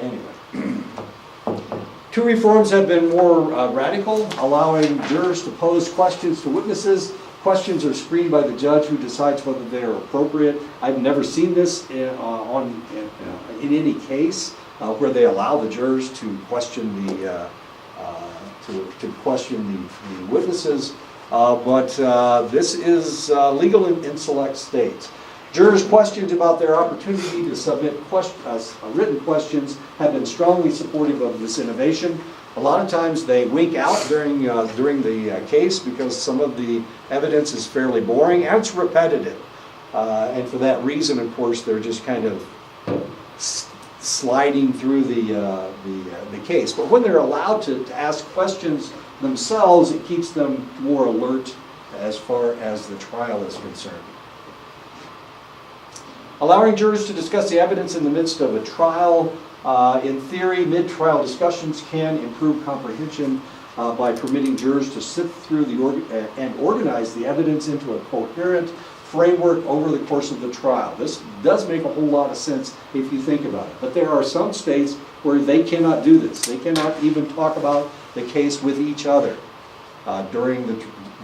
Anyway. Two reforms have been more radical, allowing jurors to pose questions to witnesses. Questions are screened by the judge, who decides whether they are appropriate. I've never seen this in any case. Where they allow the jurors to question the witnesses, but this is legal in select states. Jurors' questions about their opportunity to submit written questions have been strongly supportive of this innovation. A lot of times they wink out during the case because some of the evidence is fairly boring and it's repetitive, and for that reason, of course, they're just kind of sliding through the case. But when they're allowed to ask questions themselves, it keeps them more alert as far as the trial is concerned. Allowing jurors to discuss the evidence in the midst of a trial. In theory, mid-trial discussions can improve comprehension by permitting jurors to sift through and organize the evidence into a coherent framework over the course of the trial. This does make a whole lot of sense if you think about it. But there are some states where they cannot do this. They cannot even talk about the case with each other during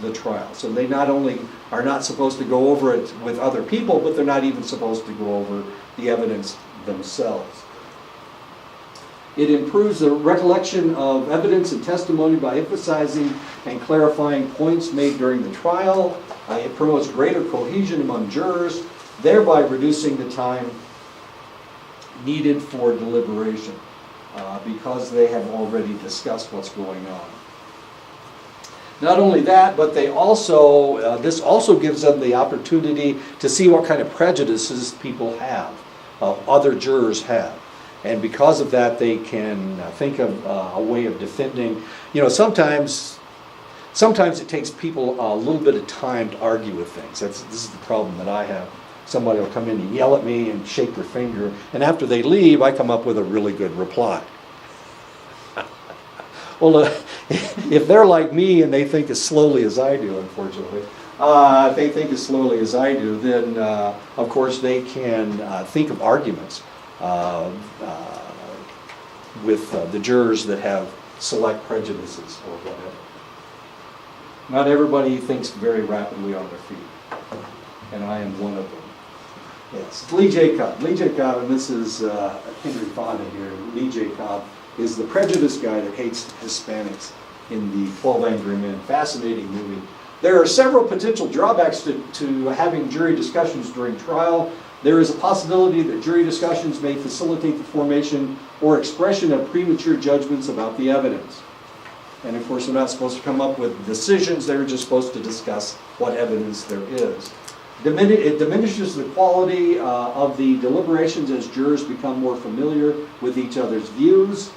the trial. So they not only are not supposed to go over it with other people, but they're not even supposed to go over the evidence themselves. It improves the recollection of evidence and testimony by emphasizing and clarifying points made during the trial. It promotes greater cohesion among jurors, thereby reducing the time needed for deliberation because they have already discussed what's going on. Not only that, but they also this also gives them the opportunity to see what kind of prejudices people have, other jurors have. And because of that, they can think of a way of defending. Sometimes it takes people a little bit of time to argue with things. This is the problem that I have. Somebody will come in and yell at me and shake their finger, and after they leave, I come up with a really good reply. Well, if they're like me and they think as slowly as I do, unfortunately, if they think as slowly as I do, then of course they can think of arguments with the jurors that have select prejudices or whatever. Not everybody thinks very rapidly on their feet, and I am one of them. Yes, Lee J. Cobb. Lee J. Cobb, and this is Henry Fonda here. Lee J. Cobb is the prejudiced guy that hates Hispanics in the 12 Angry Men. Fascinating movie. There are several potential drawbacks to having jury discussions during trial. There is a possibility that jury discussions may facilitate the formation or expression of premature judgments about the evidence. And of course, they're not supposed to come up with decisions, they're just supposed to discuss what evidence there is. It diminishes the quality of the deliberations as jurors become more familiar with each other's views.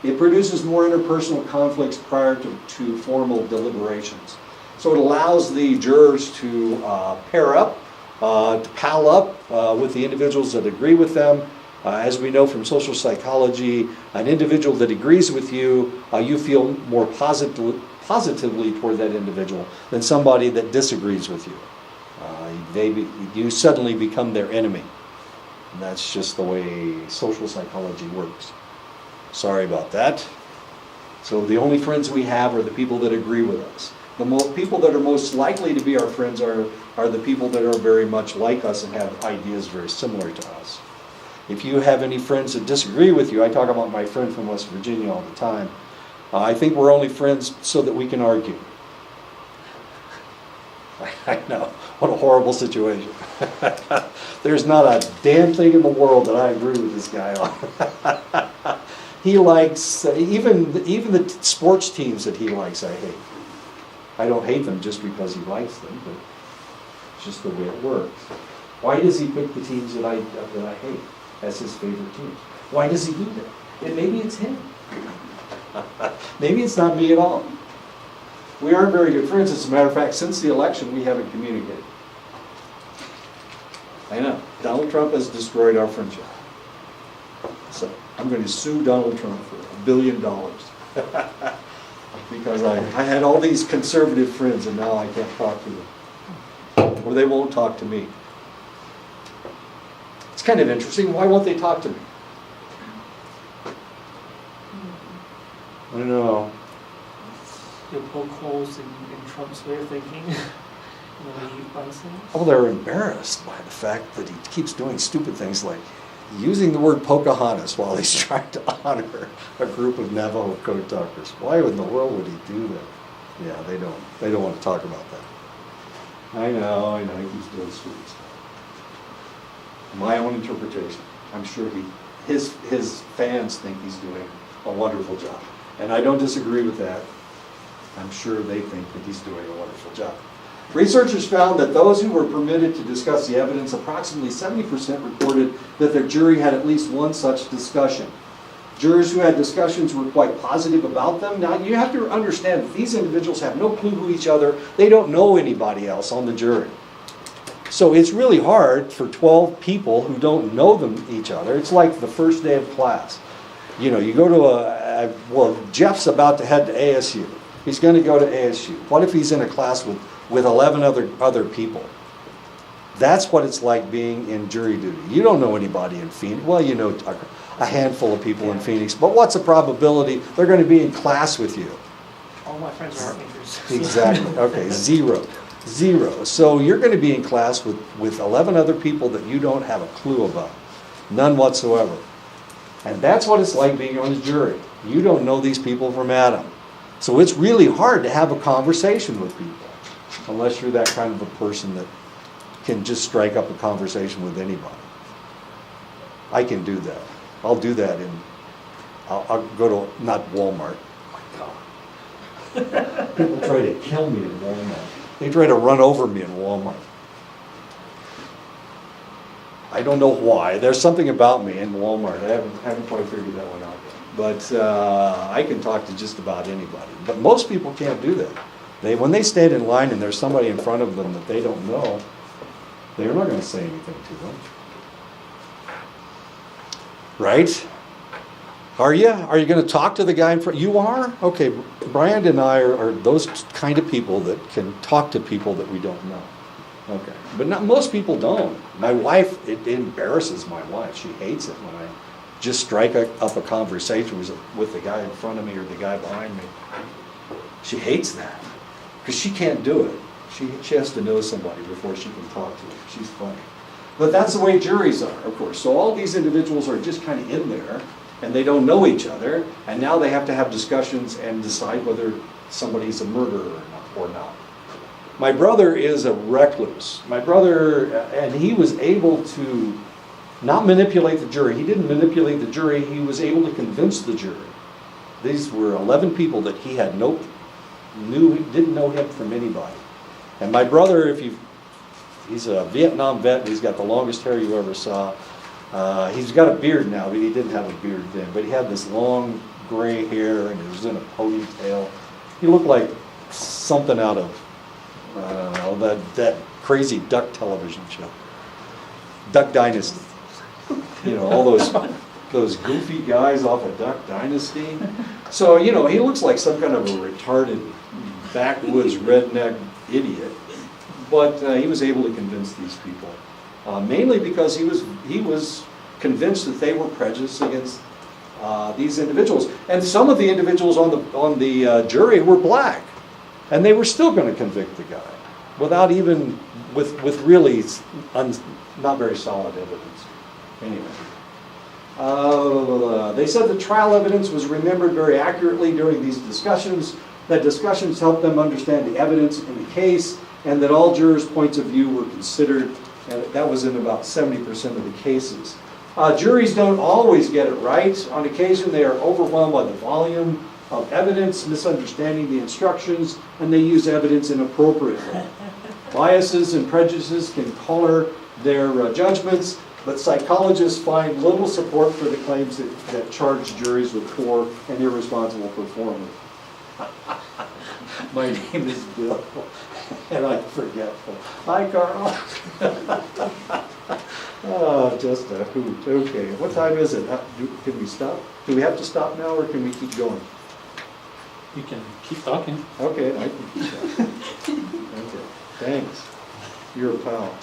It produces more interpersonal conflicts prior to formal deliberations. So it allows the jurors to pair up, to pal up with the individuals that agree with them. As we know from social psychology, an individual that agrees with you, you feel more positively toward that individual than somebody that disagrees with you. You suddenly become their enemy. And that's just the way social psychology works. Sorry about that. So the only friends we have are the people that agree with us. The people that are most likely to be our friends are the people that are very much like us and have ideas very similar to us. If you have any friends that disagree with you, I talk about my friend from West Virginia all the time. I think we're only friends so that we can argue. I know, what a horrible situation. There's not a damn thing in the world that I agree with this guy on. He likes, even the sports teams that he likes, I hate. I don't hate them just because he likes them, but it's just the way it works. Why does he pick the teams that I hate as his favorite teams? Why does he do that? And maybe it's him. Maybe it's not me at all. We aren't very good friends. As a matter of fact, since the election, we haven't communicated. I know. Donald Trump has destroyed our friendship. So I'm going to sue Donald Trump for $1 billion. Because I had all these conservative friends and now I can't talk to them. Or they won't talk to me. It's kind of interesting. Why won't they talk to me? I don't know. You'll poke holes in Trump's way of thinking, in the way he runs things. Oh, they're embarrassed by the fact that he keeps doing stupid things like using the word Pocahontas while he's trying to honor a group of Navajo code talkers. Why in the world would he do that? Yeah, they don't want to talk about that. I know, he keeps doing stupid stuff. My own interpretation. I'm sure his fans think he's doing a wonderful job. And I don't disagree with that. I'm sure they think that he's doing a wonderful job. Researchers found that those who were permitted to discuss the evidence, approximately 70% reported that their jury had at least one such discussion. Jurors who had discussions were quite positive about them. Now, you have to understand that these individuals have no clue who each other, they don't know anybody else on the jury. So it's really hard for 12 people who don't know them each other. It's like the first day of class. You know, you go to well, Jeff's about to head to ASU. He's going to go to ASU. What if he's in a class with 11 other people? That's what it's like being in jury duty. You don't know anybody in Phoenix. Well, you know a handful of people in Phoenix, but what's the probability they're going to be in class with you? All my friends are art majors. Exactly. Okay, zero. So you're going to be in class with 11 other people that you don't have a clue about. None whatsoever. And that's what it's like being on the jury. You don't know these people from Adam. So it's really hard to have a conversation with people, unless you're that kind of a person that can just strike up a conversation with anybody. I can do that. I'll do that I'll go to, not Walmart. Oh my God. People try to kill me in Walmart. They try to run over me in Walmart. I don't know why. There's something about me in Walmart. I haven't quite figured that one out yet. But I can talk to just about anybody. But most people can't do that. When they stand in line and there's somebody in front of them that they don't know, they're not going to say anything to them. Right? Are you? Are you going to talk to the guy in front? You are? Okay, Brian and I are those kind of people that can talk to people that we don't know. Okay, but not most people don't. My wife, it embarrasses my wife. She hates it when I just strike up a conversation with the guy in front of me or the guy behind me. She hates that because she can't do it. She has to know somebody before she can talk to them. She's funny. But that's the way juries are, of course. So all these individuals are just kind of in there, and they don't know each other, and now they have to have discussions and decide whether somebody's a murderer or not. My brother is a recluse. My brother, and he was able to not manipulate the jury. He didn't manipulate the jury, he was able to convince the jury. These were 11 people that he had didn't know him from anybody. And my brother, he's a Vietnam vet, and he's got the longest hair you ever saw. He's got a beard now, but he didn't have a beard then. But he had this long gray hair, and it was in a ponytail. He looked like something out of that crazy Duck television show, Duck Dynasty. You know, all those goofy guys off of Duck Dynasty. So, you know, he looks like some kind of a retarded backwoods redneck idiot. But he was able to convince these people, mainly because he was convinced that they were prejudiced against these individuals. And some of the individuals on the jury were black, and they were still going to convict the guy without even with really not very solid evidence. Anyway, they said the trial evidence was remembered very accurately during these discussions. That discussions helped them understand the evidence in the case, and that all jurors' points of view were considered. And that was in about 70% of the cases. Juries don't always get it right. On occasion, they are overwhelmed by the volume of evidence, misunderstanding the instructions, and they use evidence inappropriately. Biases and prejudices can color their judgments, but psychologists find little support for the claims that charge juries with poor and irresponsible performance. My name is Bill, and I'm forgetful. Hi, Carl. Oh, just a hoot. Okay, what time is it? Can we stop? Do we have to stop now, or can we keep going? You can keep talking. Okay, I can keep going. Okay, thanks. You're a pal.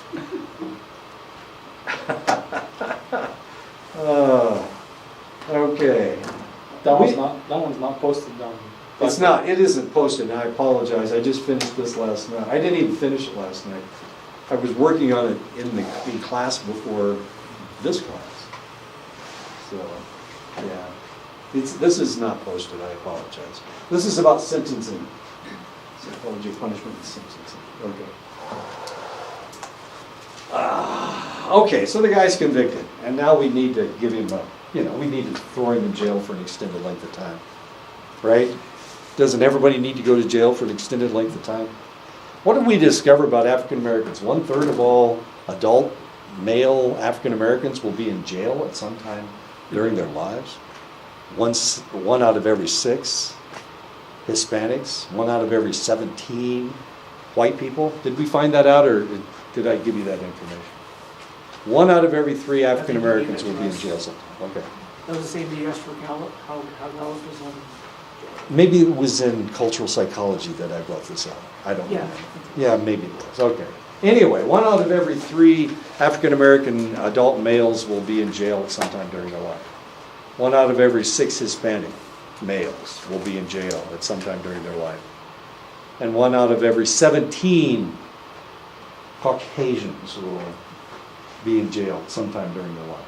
Okay. That one's not posted on. It's not. It isn't posted. And I apologize. I just finished this last night. I didn't even finish it last night. I was working on it in class before this class. So, yeah. This is not posted. I apologize. This is about sentencing. Psychology of punishment and sentencing. Okay. Okay, so the guy's convicted, and now we need to give him we need to throw him in jail for an extended length of time, right? Doesn't everybody need to go to jail for an extended length of time? What did we discover about African Americans? 1/3 of all adult male African Americans will be in jail at some time during their lives. One out of every 6 Hispanics, 1 out of every 17 white people. Did we find that out, or did I give you that information? 1 out of every 3 African Americans will be in jail sometime. Okay. That was the same to us for Gallup, how Gallup was on. Maybe it was in cultural psychology that I brought this up. I don't know. Yeah, maybe it was. Okay. Anyway, 1 out of every 3 African American adult males will be in jail at some time during their life. 1 out of every 6 Hispanic males will be in jail at some time during their life. And 1 out of every 17 Caucasians will be in jail sometime during their life.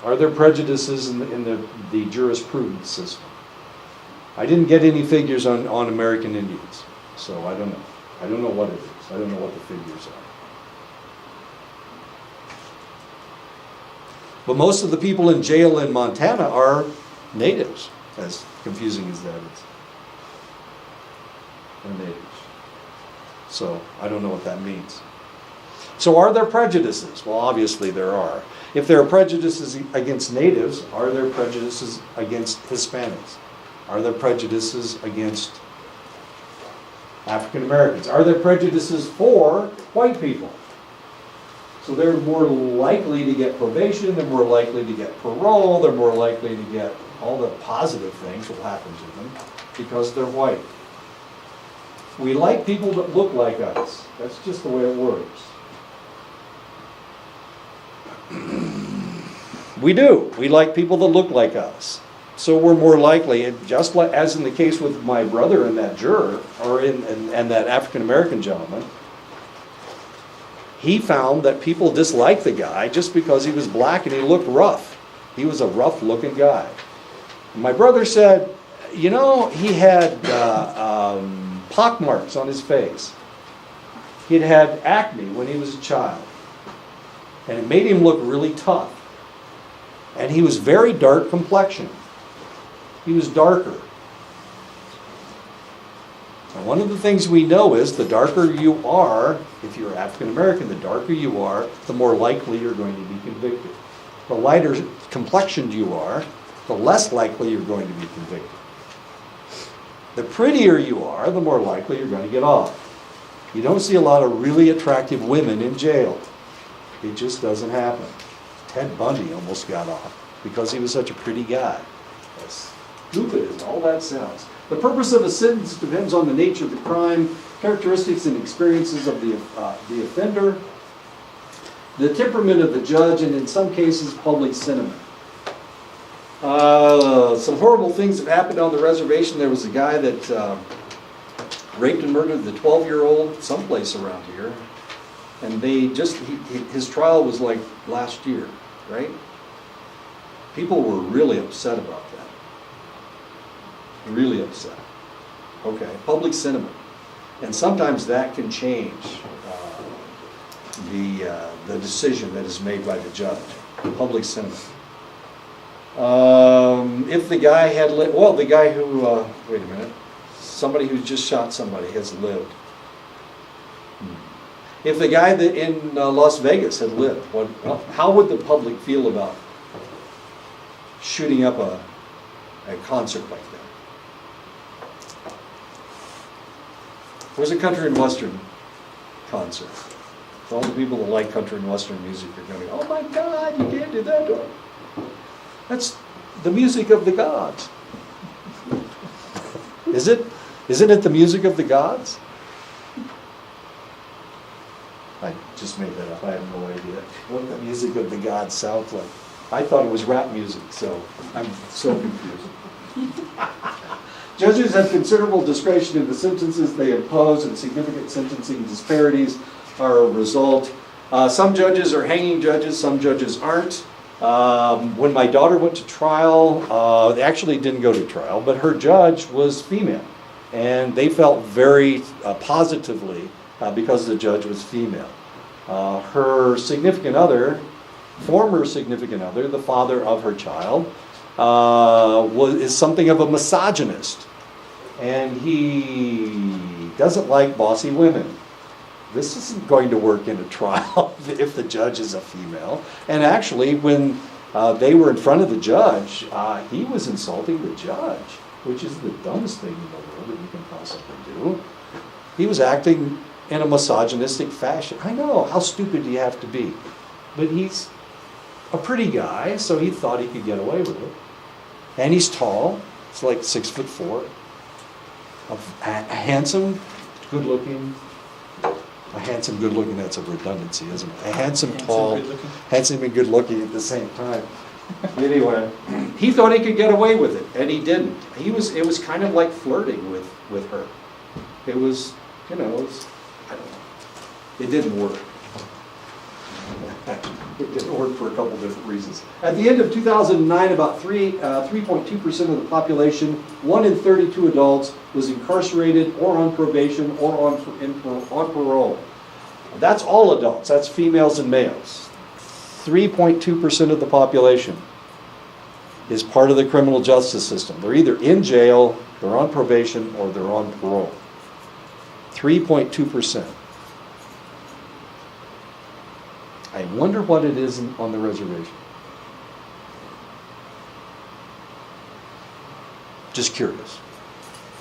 Are there prejudices in the jurisprudence system? I didn't get any figures on American Indians, so I don't know. I don't know what it is. I don't know what the figures are. But most of the people in jail in Montana are natives, as confusing as that is. They're natives. So I don't know what that means. So are there prejudices? Well, obviously there are. If there are prejudices against natives, are there prejudices against Hispanics? Are there prejudices against African Americans? Are there prejudices for white people? So they're more likely to get probation, they're more likely to get parole, they're more likely to get all the positive things will happen to them because they're white. We like people that look like us. That's just the way it works. We do. We like people that look like us. So we're more likely, just like, as in the case with my brother and that juror, and that African American gentleman, he found that people disliked the guy just because he was black and he looked rough. He was a rough-looking guy. My brother said, you know, he had pock marks on his face. He'd had acne when he was a child. And it made him look really tough. And he was very dark complexion. He was darker. And one of the things we know is the darker you are, if you're African American, the darker you are, the more likely you're going to be convicted. The lighter complexioned you are, the less likely you're going to be convicted. The prettier you are, the more likely you're going to get off. You don't see a lot of really attractive women in jail. It just doesn't happen. Ted Bundy almost got off because he was such a pretty guy. As stupid as all that sounds. The purpose of a sentence depends on the nature of the crime, characteristics and experiences of the offender, the temperament of the judge, and in some cases, public sentiment. Some horrible things have happened on the reservation. There was a guy that raped and murdered the 12-year-old someplace around here. And they just, his trial was like last year, right? People were really upset about that. Really upset. Okay, public sentiment. And sometimes that can change the decision that is made by the judge. Public sentiment. If the guy had lived, well, the guy who, wait a minute, somebody who just shot somebody has lived. If the guy that in Las Vegas had lived, how would the public feel about shooting up a concert like that? There's a country and western concert. All the people that like country and western music are going, oh my God, you can't do that. That's the music of the gods. Is it? Isn't it the music of the gods? I just made that up. I have no idea what the music of the gods sounds like. I thought it was rap music, so I'm so confused. Judges have considerable discretion in the sentences they impose, and significant sentencing disparities are a result. Some judges are hanging judges, some judges aren't. When my daughter went to trial, they actually didn't go to trial, but her judge was female. And they felt very positively because the judge was female. Her significant other, former significant other, the father of her child, is something of a misogynist. And he doesn't like bossy women. This isn't going to work in a trial if the judge is a female. And actually, when they were in front of the judge, he was insulting the judge, which is the dumbest thing in the world that you can possibly do. He was acting in a misogynistic fashion. I know, how stupid do you have to be? But he's a pretty guy, so he thought he could get away with it. And he's tall. He's like 6'4". A handsome, good-looking. A handsome, good-looking, that's a redundancy, isn't it? A handsome, tall, handsome and good-looking at the same time. Anyway, he thought he could get away with it, and he didn't. It was kind of like flirting with her. It was, I don't know. It didn't work. It didn't work for a couple different reasons. At the end of 2009, about 3.2% of the population, 1 in 32 adults, was incarcerated or on probation or on parole. That's all adults. That's females and males. 3.2% of the population is part of the criminal justice system. They're either in jail, they're on probation, or they're on parole. 3.2%. I wonder what it is on the reservation. Just curious.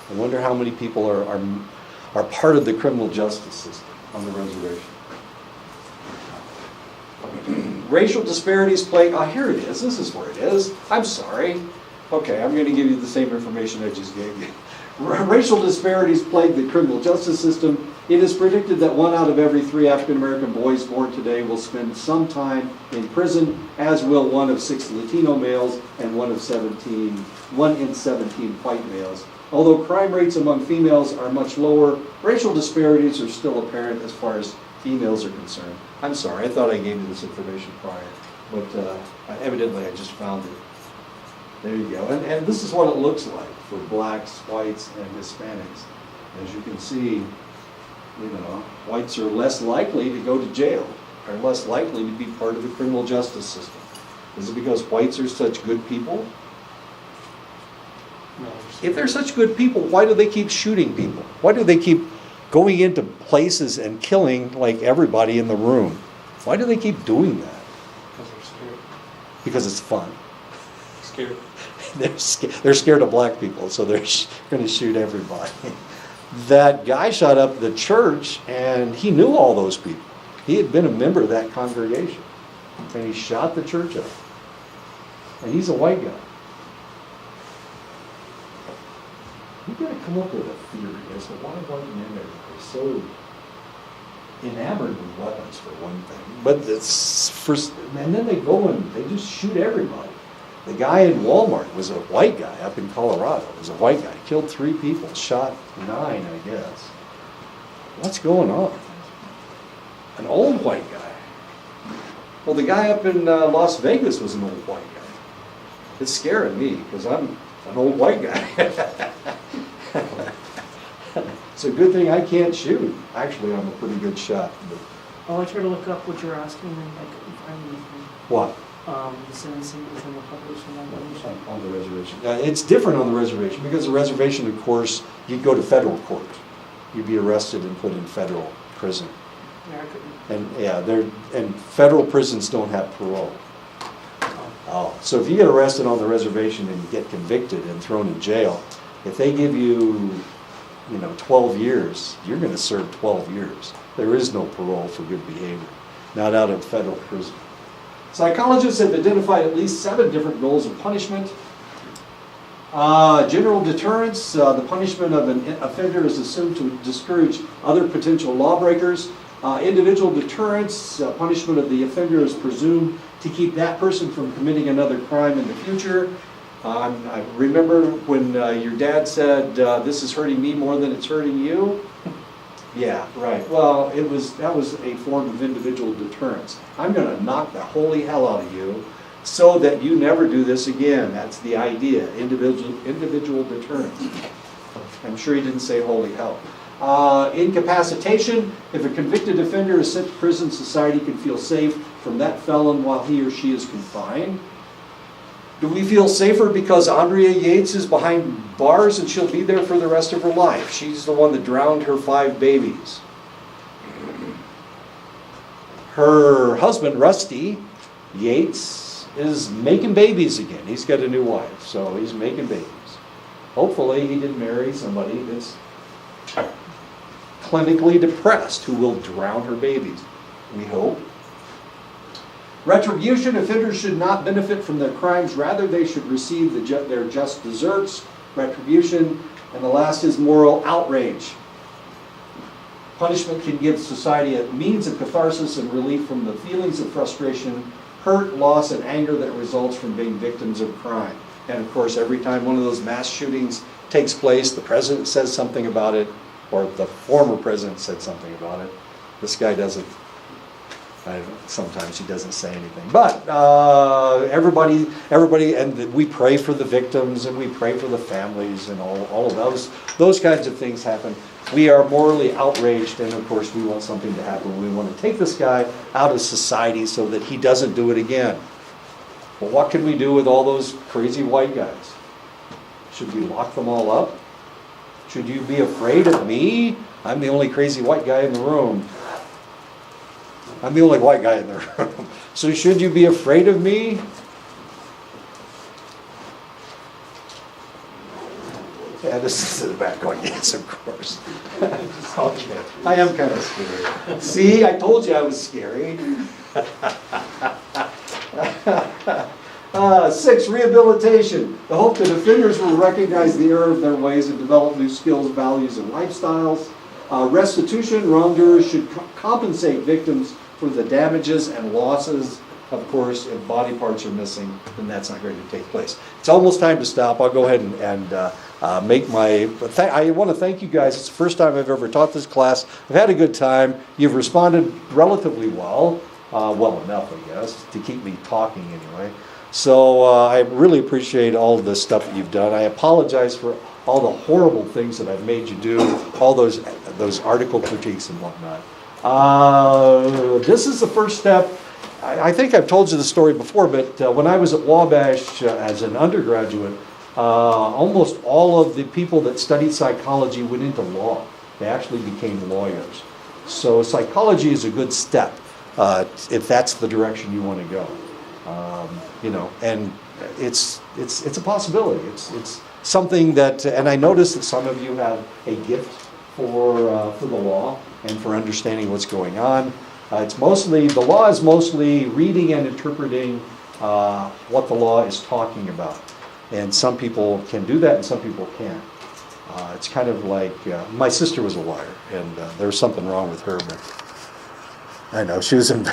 I wonder how many people are part of the criminal justice system on the reservation. Racial disparities plague, here it is. This is where it is. I'm sorry. Okay, I'm going to give you the same information I just gave you. Racial disparities plague the criminal justice system. It is predicted that 1 out of every 3 African American boys born today will spend some time in prison, as will 1 of 6 Latino males and 1 in 17 white males. Although crime rates among females are much lower, racial disparities are still apparent as far as females are concerned. I'm sorry, I thought I gave you this information prior. but evidently I just found it. There you go. And this is what it looks like for blacks, whites, and Hispanics. As you can see, whites are less likely to go to jail, are less likely to be part of the criminal justice system. Is it because whites are such good people? No, If they're such good people, why do they keep shooting people? Why do they keep going into places and killing like everybody in the room? Why do they keep doing that? because they're scared. Because it's fun. Scared. They're scared of black people, so they're going to shoot everybody. That guy shot up the church, and he knew all those people. He had been a member of that congregation, and he shot the church up. And he's a white guy. We've got to come up with a theory as to why white men are so enamored with weapons, for one thing. But and then they go and they just shoot everybody. The guy in Walmart was a white guy up in Colorado. Was a white guy. Killed 3 people, shot 9, I guess. What's going on? An old white guy. Well, the guy up in Las Vegas was an old white guy. It's scaring me because I'm an old white guy. It's a good thing I can't shoot. Actually, I'm a pretty good shot. But I tried to look up what you're asking and I couldn't find anything. what? The sentencing within the population population. On the reservation. It's different on the reservation because the reservation, of course, you'd go to federal court. You'd be arrested and put in federal prison. Yeah, I couldn't. And federal prisons don't have parole. Oh, so if you get arrested on the reservation and you get convicted and thrown in jail, if they give you, 12 years, you're going to serve 12 years. There is no parole for good behavior, not out of federal prison. Psychologists have identified at least 7 different goals of punishment. General deterrence, the punishment of an offender is assumed to discourage other potential lawbreakers. Individual deterrence, punishment of the offender is presumed to keep that person from committing another crime in the future. I remember when your dad said, this is hurting me more than it's hurting you. Yeah, right. Well, that was a form of individual deterrence. I'm going to knock the holy hell out of you so that you never do this again. That's the idea, individual deterrence. I'm sure he didn't say holy hell. Incapacitation. If a convicted offender is sent to prison, society can feel safe from that felon while he or she is confined. Do we feel safer because Andrea Yates is behind bars and she'll be there for the rest of her life? She's the one that drowned her 5 babies. Her husband, Rusty Yates, is making babies again. He's got a new wife, so he's making babies. Hopefully he didn't marry somebody that's clinically depressed who will drown her babies. We hope. Retribution. Offenders should not benefit from their crimes. Rather, they should receive their just deserts. Retribution. And the last is moral outrage. Punishment can give society a means of catharsis and relief from the feelings of frustration, hurt, loss, and anger that results from being victims of crime. And of course, every time one of those mass shootings takes place, the president says something about it, or the former president said something about it. This guy doesn't. Sometimes he doesn't say anything. But everybody, and we pray for the victims, and we pray for the families, and all of those kinds of things happen. We are morally outraged, and of course we want something to happen. We want to take this guy out of society so that he doesn't do it again. Well, what can we do with all those crazy white guys? Should we lock them all up? Should you be afraid of me? I'm the only crazy white guy in the room. I'm the only white guy in the room. So should you be afraid of me? Yeah, this is the back going, yes, of course. Okay. I am kind of scary. See, I told you I was scary. 6, rehabilitation. The hope that offenders will recognize the error of their ways and develop new skills, values, and lifestyles. Restitution. Wrongdoers should compensate victims for the damages and losses. Of course, if body parts are missing, then that's not going to take place. It's almost time to stop. I'll go ahead and make my... I want to thank you guys. It's the first time I've ever taught this class. I've had a good time. You've responded relatively well. well enough, I guess, to keep me talking anyway. So I really appreciate all of the stuff that you've done. I apologize for all the horrible things that I've made you do, all those article critiques and whatnot. This is the first step. I think I've told you the story before, but when I was at Wabash as an undergraduate, almost all of the people that studied psychology went into law. They actually became lawyers. So psychology is a good step if that's the direction you want to go. And it's a possibility. It's something that, and I notice that some of you have a gift for the law and for understanding what's going on. The law is mostly reading and interpreting what the law is talking about. And some people can do that and some people can't. It's kind of like, my sister was a lawyer, and there was something wrong with her, but I know, she was in